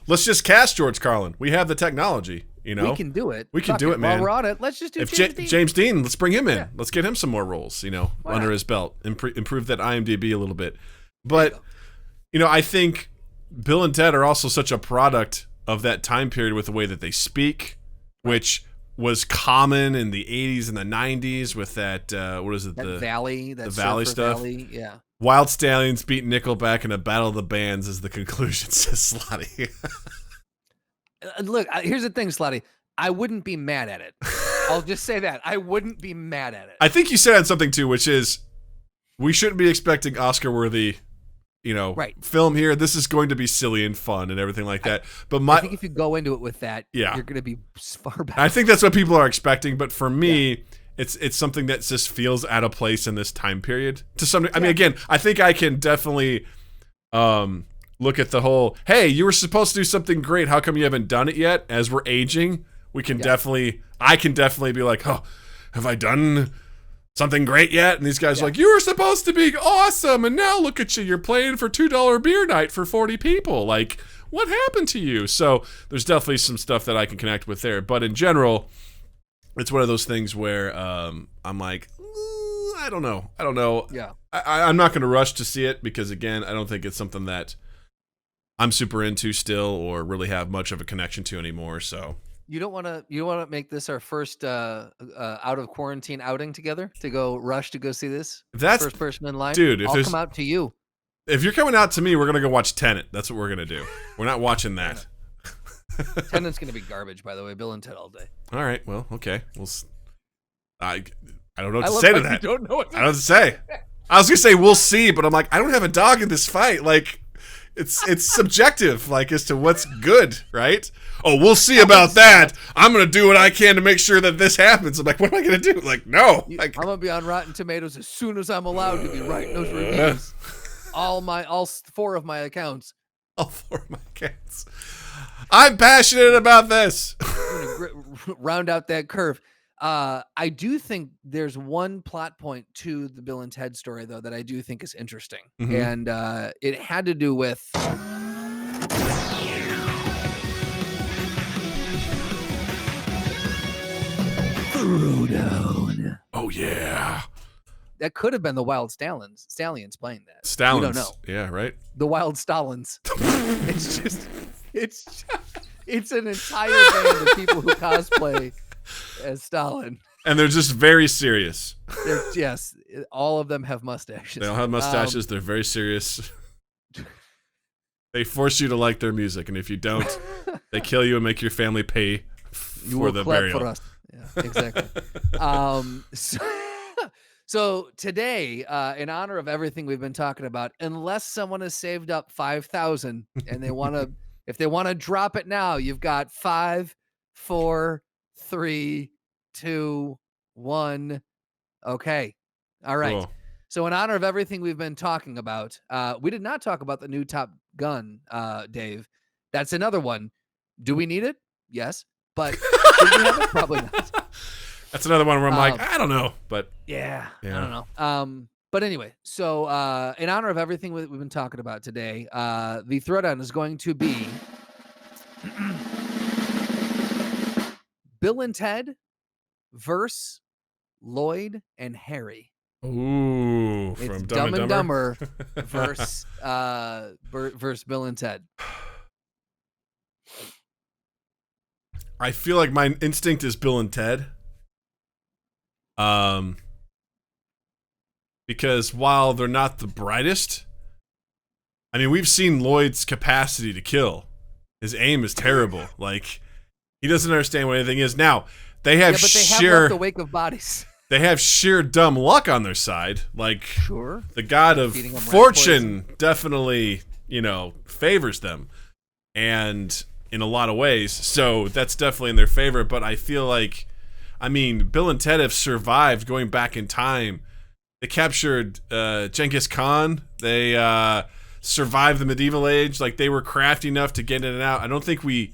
S1: let's just cast George Carlin. We have the technology,
S3: We can do it.
S1: We can do it, man.
S3: While we're on it, let's just do
S1: James Dean. Let's bring him in. Yeah. Let's get him some more roles, under his belt. Improve that IMDb a little bit. But, I think Bill and Ted are also such a product of that time period with the way that they speak, which was common in the 80s and the 90s with that, what is it?
S3: The Valley
S1: stuff.
S3: Valley, yeah.
S1: Wild Stallions beat Nickelback in a battle of the bands is the conclusion, says Slotty.
S3: Look, here's the thing, Slotty. I wouldn't be mad at it. I'll just say that. I wouldn't be mad at it.
S1: I think you said on something, too, which is we shouldn't be expecting Oscar-worthy film here. This is going to be silly and fun and everything like that. But I
S3: think if you go into it with that, you're going to be far better.
S1: I think that's what people are expecting. But for me, it's something that just feels out of place in this time period. To some, I mean, again, I think I can definitely look at the whole, hey, you were supposed to do something great. How come you haven't done it yet? As we're aging, I can definitely be like, oh, have I done something great yet? And these guys are like, you were supposed to be awesome, and now look at you, you're playing for $2 beer night for 40 people. Like, what happened to you? So there's definitely some stuff that I can connect with there, but in general, it's one of those things where I'm like, I don't know.
S3: Yeah,
S1: I'm not going to rush to see it, because again, I don't think it's something that I'm super into still, or really have much of a connection to anymore. So
S3: You don't want to make this our first out of quarantine outing together, to go see this?
S1: That's
S3: first person in line.
S1: Dude,
S3: I'll come out to you.
S1: If you're coming out to me, we're going to go watch Tenet. That's what we're going to do. We're not watching that.
S3: Tenet's going to be garbage, by the way. Bill and Ted all day.
S1: All right. Well, okay. I I don't know what to say to that.
S3: Don't know what
S1: I don't know what to say. I was gonna say we'll see, but I'm like, I don't have a dog in this fight. Like, it's subjective, like as to what's good, right? Oh, we'll see about that. I'm gonna do what I can to make sure that this happens. I'm like, what am I gonna do? Like, no. Like,
S3: I'm gonna be on Rotten Tomatoes as soon as I'm allowed to be writing those reviews. All 4 of my accounts.
S1: All 4 of my accounts. I'm passionate about this.
S3: I'm gonna round out that curve. I do think there's one plot point to the Bill and Ted story, though, that I do think is interesting.
S1: Mm-hmm.
S3: And it had to do with Throwdown.
S1: Oh, yeah.
S3: That could have been the Wild Stallions playing that.
S1: Stallions.
S3: We don't know.
S1: Yeah, right?
S3: The Wild Stallions. It's an entire band of people who cosplay as Stalin.
S1: And they're just very serious.
S3: Yes, all of them have mustaches.
S1: They all have mustaches. They're very serious. They force you to like their music, and if you don't, they kill you and make your family pay for the burial.
S3: For us. Yeah, exactly. So today, in honor of everything we've been talking about, unless someone has saved up 5,000 and they want to, if they want to drop it now, you've got 5, 4, 3, 2, 1. Okay. All right.
S1: Cool.
S3: So in honor of everything we've been talking about, we did not talk about the new Top Gun, Dave. That's another one. Do we need it? Yes. But do we have it? Probably not.
S1: That's another one where I'm like, I don't know. But
S3: yeah, I don't know. But anyway, so in honor of everything we've been talking about today, the throwdown is going to be Bill and Ted versus Lloyd and Harry.
S1: Ooh,
S3: It's
S1: from
S3: Dumb and
S1: Dumber
S3: versus Bill and Ted.
S1: I feel like my instinct is Bill and Ted. Because while they're not the brightest, I mean, we've seen Lloyd's capacity to kill. His aim is terrible. Like, he doesn't understand what anything is. Now, they have
S3: but they have left the wake of bodies.
S1: They have sheer dumb luck on their side. Like,
S3: sure,
S1: the god of fortune definitely, favors them. And in a lot of ways. So that's definitely in their favor. But I feel like, Bill and Ted have survived going back in time. They captured Genghis Khan. They survived the medieval age. Like, they were crafty enough to get in and out. I don't think we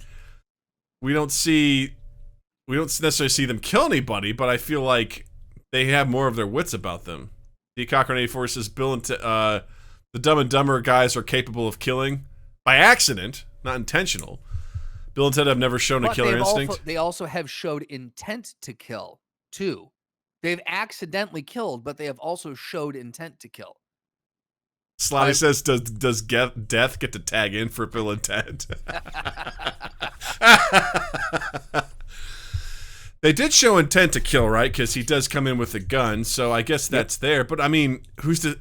S1: don't necessarily see them kill anybody, but I feel like they have more of their wits about them. The Cochrane 84 says Bill and the Dumb and Dumber guys are capable of killing by accident, not intentional. Bill and Ted have never shown a killer instinct.
S3: They also have showed intent to kill, too. They've accidentally killed, but they have also showed intent to kill.
S1: Slotty says, does Death get to tag in for Bill and Ted? They did show intent to kill, right? Because he does come in with a gun, so I guess that's there. But who's the?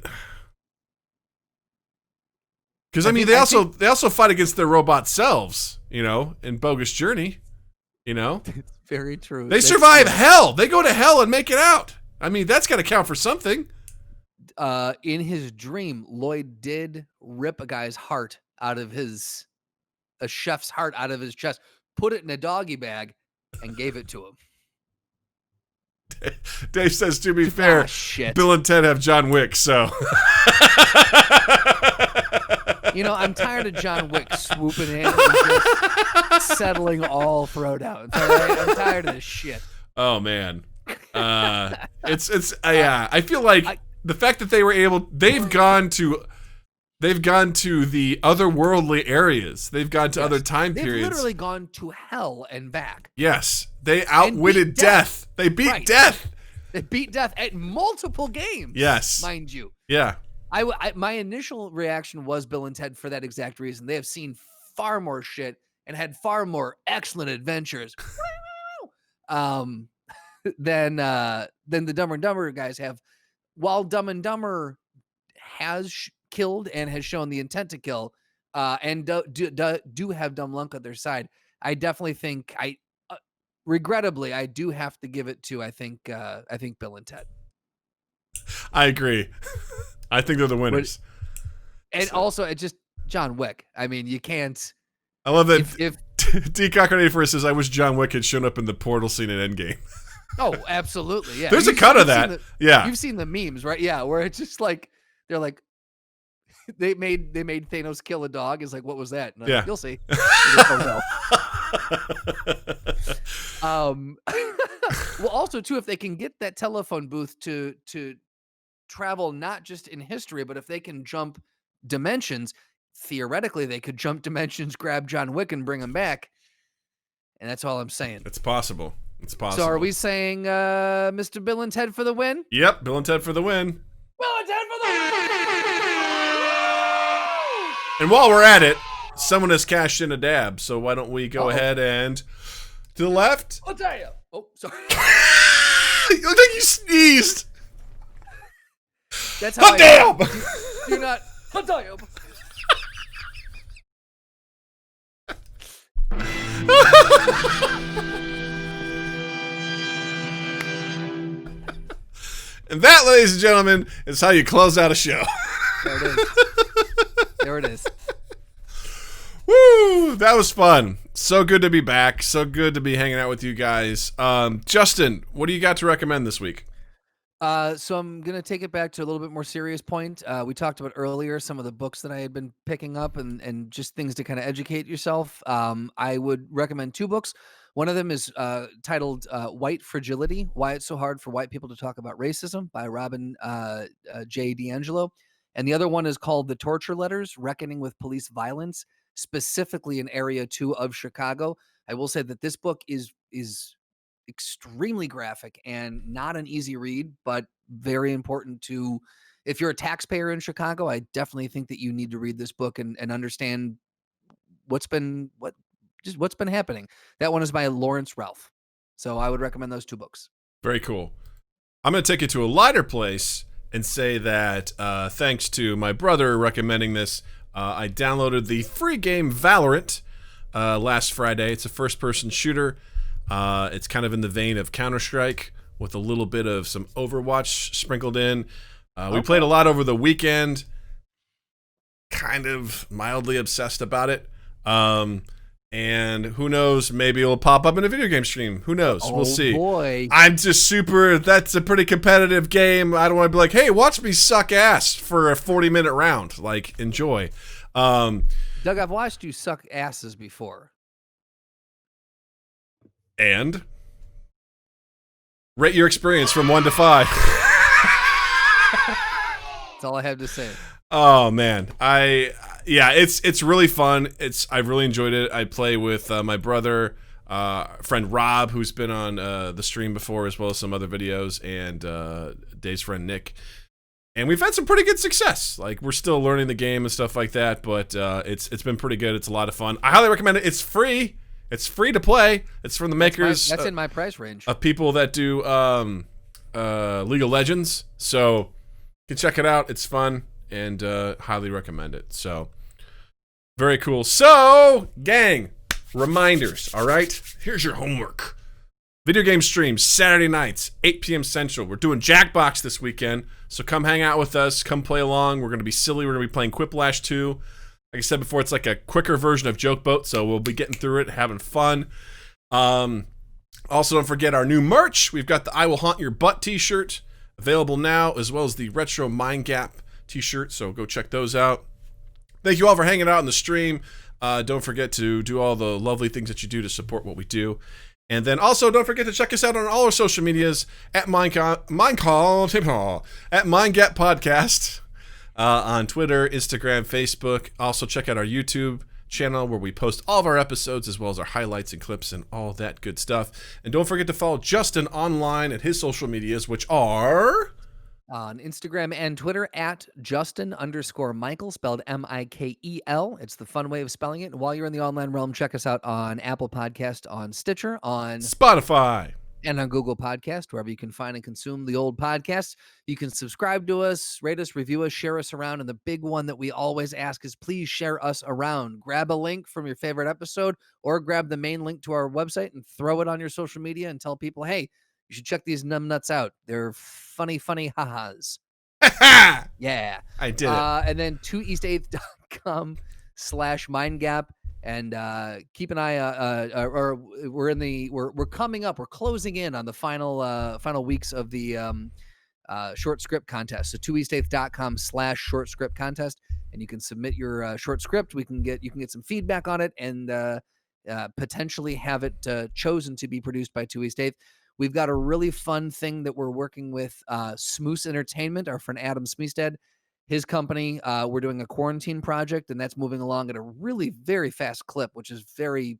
S1: Because they also fight against their robot selves, in Bogus Journey,
S3: It's very true.
S1: They survive hell. They go to hell and make it out. That's got to count for something.
S3: In his dream, Lloyd did rip a guy's heart out of a chef's heart out of his chest, put it in a doggy bag, and gave it to him.
S1: Dave says, to be fair, Bill and Ted have John Wick, so.
S3: I'm tired of John Wick swooping in and just settling all throwdowns. All right? I'm tired of this shit.
S1: Oh, man. I feel like the fact that they've gone to the otherworldly areas. They've gone to other time periods.
S3: They've literally gone to hell and back.
S1: Yes. They outwitted death. They beat death.
S3: They beat death at multiple games.
S1: Yes.
S3: Mind you.
S1: Yeah.
S3: My initial reaction was Bill and Ted for that exact reason. They have seen far more shit and had far more excellent adventures than the Dumb and Dumber guys have. While Dumb and Dumber has killed and has shown the intent to kill, and do have dumb luck on their side, I definitely think regrettably, I do have to give it to I think Bill and Ted.
S1: I agree. I think they're the winners.
S3: And also, it just John Wick. I mean, you can't.
S1: I love that.
S3: If
S1: D. Cochran 84 says, "I wish John Wick had shown up in the portal scene in Endgame."
S3: Oh, absolutely, yeah.
S1: There's a cut of that. Yeah,
S3: you've seen the memes, right? Yeah, where it's just like they're like they made Thanos kill a dog. It's like, what was that? Like,
S1: yeah,
S3: you'll see. Oh, no. Well, also too, if they can get that telephone booth to travel not just in history, but if they can jump dimensions, theoretically they could jump dimensions, grab John Wick, and bring him back. And that's all I'm saying.
S1: It's possible. It's possible.
S3: So are we saying Mr. Bill and Ted for the win?
S1: Yep, Bill and Ted for the win.
S3: Bill and Ted for the win!
S1: And while we're at it, someone has cashed in a dab, so why don't we go ahead and to the left?
S3: I'll tell you. Oh, sorry.
S1: You look like you sneezed.
S3: That's how
S1: damn!
S3: You're not. I'll tell you.
S1: And that, ladies and gentlemen, is how you close out a show.
S3: There it is. There it is.
S1: Woo! That was fun. So good to be back. So good to be hanging out with you guys. Justin, what do you got to recommend this week?
S3: So I'm going to take it back to a little bit more serious point. We talked about earlier some of the books that I had been picking up and just things to kind of educate yourself. I would recommend 2 books. One of them is titled White Fragility, Why It's So Hard for White People to Talk About Racism by Robin J. D'Angelo. And the other one is called The Torture Letters, Reckoning with Police Violence, specifically in Area 2 of Chicago. I will say that this book is extremely graphic and not an easy read, but very important to, if you're a taxpayer in Chicago, I definitely think that you need to read this book and understand what's been happening. That one is by Lawrence Ralph. So I would recommend those 2 books.
S1: Very cool. I'm going to take it to a lighter place and say that thanks to my brother recommending this, I downloaded the free game Valorant last Friday. It's a first-person shooter. It's kind of in the vein of Counter-Strike with a little bit of some Overwatch sprinkled in. We played a lot over the weekend. Kind of mildly obsessed about it. And who knows, maybe it'll pop up in a video game stream. Who knows? We'll see.
S3: Boy.
S1: I'm just that's a pretty competitive game. I don't want to be like, hey, watch me suck ass for a 40-minute round. Like, enjoy.
S3: Doug, I've watched you suck asses before.
S1: And rate your experience from 1 to 5.
S3: That's all I have to say.
S1: Oh man, it's really fun. I really enjoyed it. I play with my brother, friend Rob, who's been on the stream before, as well as some other videos, and Dave's friend Nick. And we've had some pretty good success. Like, we're still learning the game and stuff like that, but it's been pretty good. It's a lot of fun. I highly recommend it. It's free. It's free to play. It's from the makers.
S3: That's in my price range.
S1: Of people that do League of Legends. So you can check it out. It's fun and highly recommend it. So very cool. So, gang, reminders, all right? Here's your homework. Video game streams, Saturday nights, 8 p.m. Central. We're doing Jackbox this weekend, so come hang out with us. Come play along. We're going to be silly. We're going to be playing Quiplash 2. Like I said before, it's like a quicker version of Joke Boat, so we'll be getting through it, having fun. Also, don't forget our new merch. We've got the I Will Haunt Your Butt t-shirt available now, as well as the Retro Mind Gap t-shirt, so go check those out. Thank you all for hanging out on the stream. Don't forget to do all the lovely things that you do to support what we do. And then also don't forget to check us out on all our social medias at Mindgap Podcast on Twitter, Instagram, Facebook. Also check out our YouTube channel where we post all of our episodes as well as our highlights and clips and all that good stuff. And don't forget to follow Justin online at his social medias, which are
S3: on Instagram and Twitter at Justin_Michael, spelled Mikel. It's the fun way of spelling it. And while you're in the online realm, check us out on Apple Podcast, on Stitcher, on
S1: Spotify,
S3: and on Google Podcast, wherever you can find and consume the old podcasts. You can subscribe to us, rate us, review us, share us around. And the big one that we always ask is please share us around. Grab a link from your favorite episode or grab the main link to our website and throw it on your social media and tell people, hey, you should check these numbnuts out. They're funny ha-has. Yeah.
S1: I did it.
S3: And then 2east8th.com/mindgap. And keep an eye. We're coming up. We're closing in on the final weeks of the short script contest. So 2east8th.com/short script contest, and you can submit your short script. You can get some feedback on it, and potentially have it chosen to be produced by 2east8th. We've got a really fun thing that we're working with Smoose Entertainment, our friend Adam Smeestead. His company, we're doing a quarantine project, and that's moving along at a really very fast clip, which is very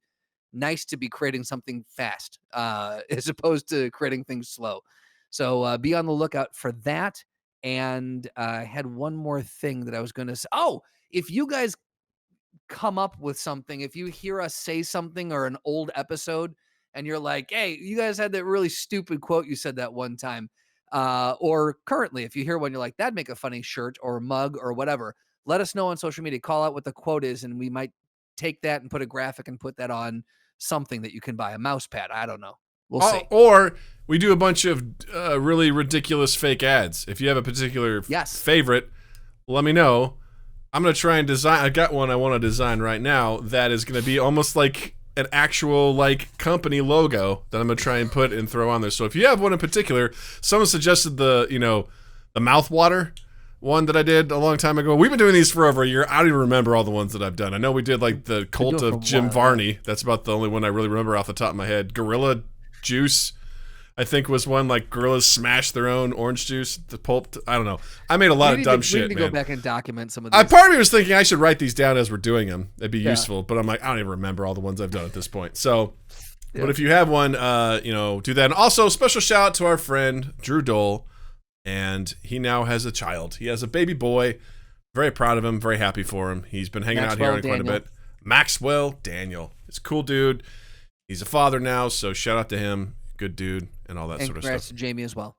S3: nice to be creating something fast as opposed to creating things slow. So be on the lookout for that. And I had one more thing that I was going to say. Oh, if you guys come up with something, if you hear us say something or an old episode and you're like, hey, you guys had that really stupid quote you said that one time. Or currently, if you hear one, you're like, that'd make a funny shirt or mug or whatever. Let us know on social media. Call out what the quote is, and we might take that and put a graphic and put that on something that you can buy, a mouse pad. I don't know. We'll see.
S1: Or we do a bunch of really ridiculous fake ads. If you have a particular favorite, let me know. I'm going to try and design. I got one I want to design right now that is going to be almost like an actual like company logo that I'm gonna try and put and throw on there. So if you have one in particular, someone suggested the mouth water one that I did a long time ago. We've been doing these for over a year. I don't even remember all the ones that I've done. I know we did like the Cult of Jim Varney. That's about the only one I really remember off the top of my head. Gorilla Juice, I think, was one. Like gorillas smash their own orange juice, the pulp. I don't know. I made a lot of dumb shit.
S3: We need to
S1: man.
S3: go back and document some of these.
S1: Part of me was thinking I should write these down as we're doing them. It'd be useful. But I'm like, I don't even remember all the ones I've done at this point. So, but if you have one, do that. And also, special shout out to our friend Drew Dole, and he now has a child. He has a baby boy. Very proud of him. Very happy for him. He's been hanging out here quite a bit. Maxwell Daniel. He's a cool dude. He's a father now, so shout out to him. Good dude, and all that sort of stuff.
S3: Congrats to Jamie as well.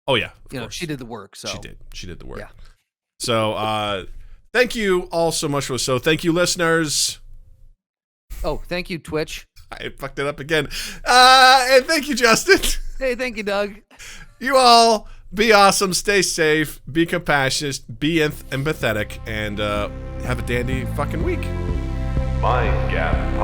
S1: Oh yeah,
S3: of course. She did the work. So
S1: she did the work.
S3: Yeah.
S1: So thank you all so much for this. So thank you, listeners.
S3: Oh, thank you, Twitch.
S1: I fucked it up again. And thank you, Justin.
S3: Hey, thank you, Doug.
S1: You all be awesome, stay safe, be compassionate, be empathetic, and have a dandy fucking week.
S2: Mind Gap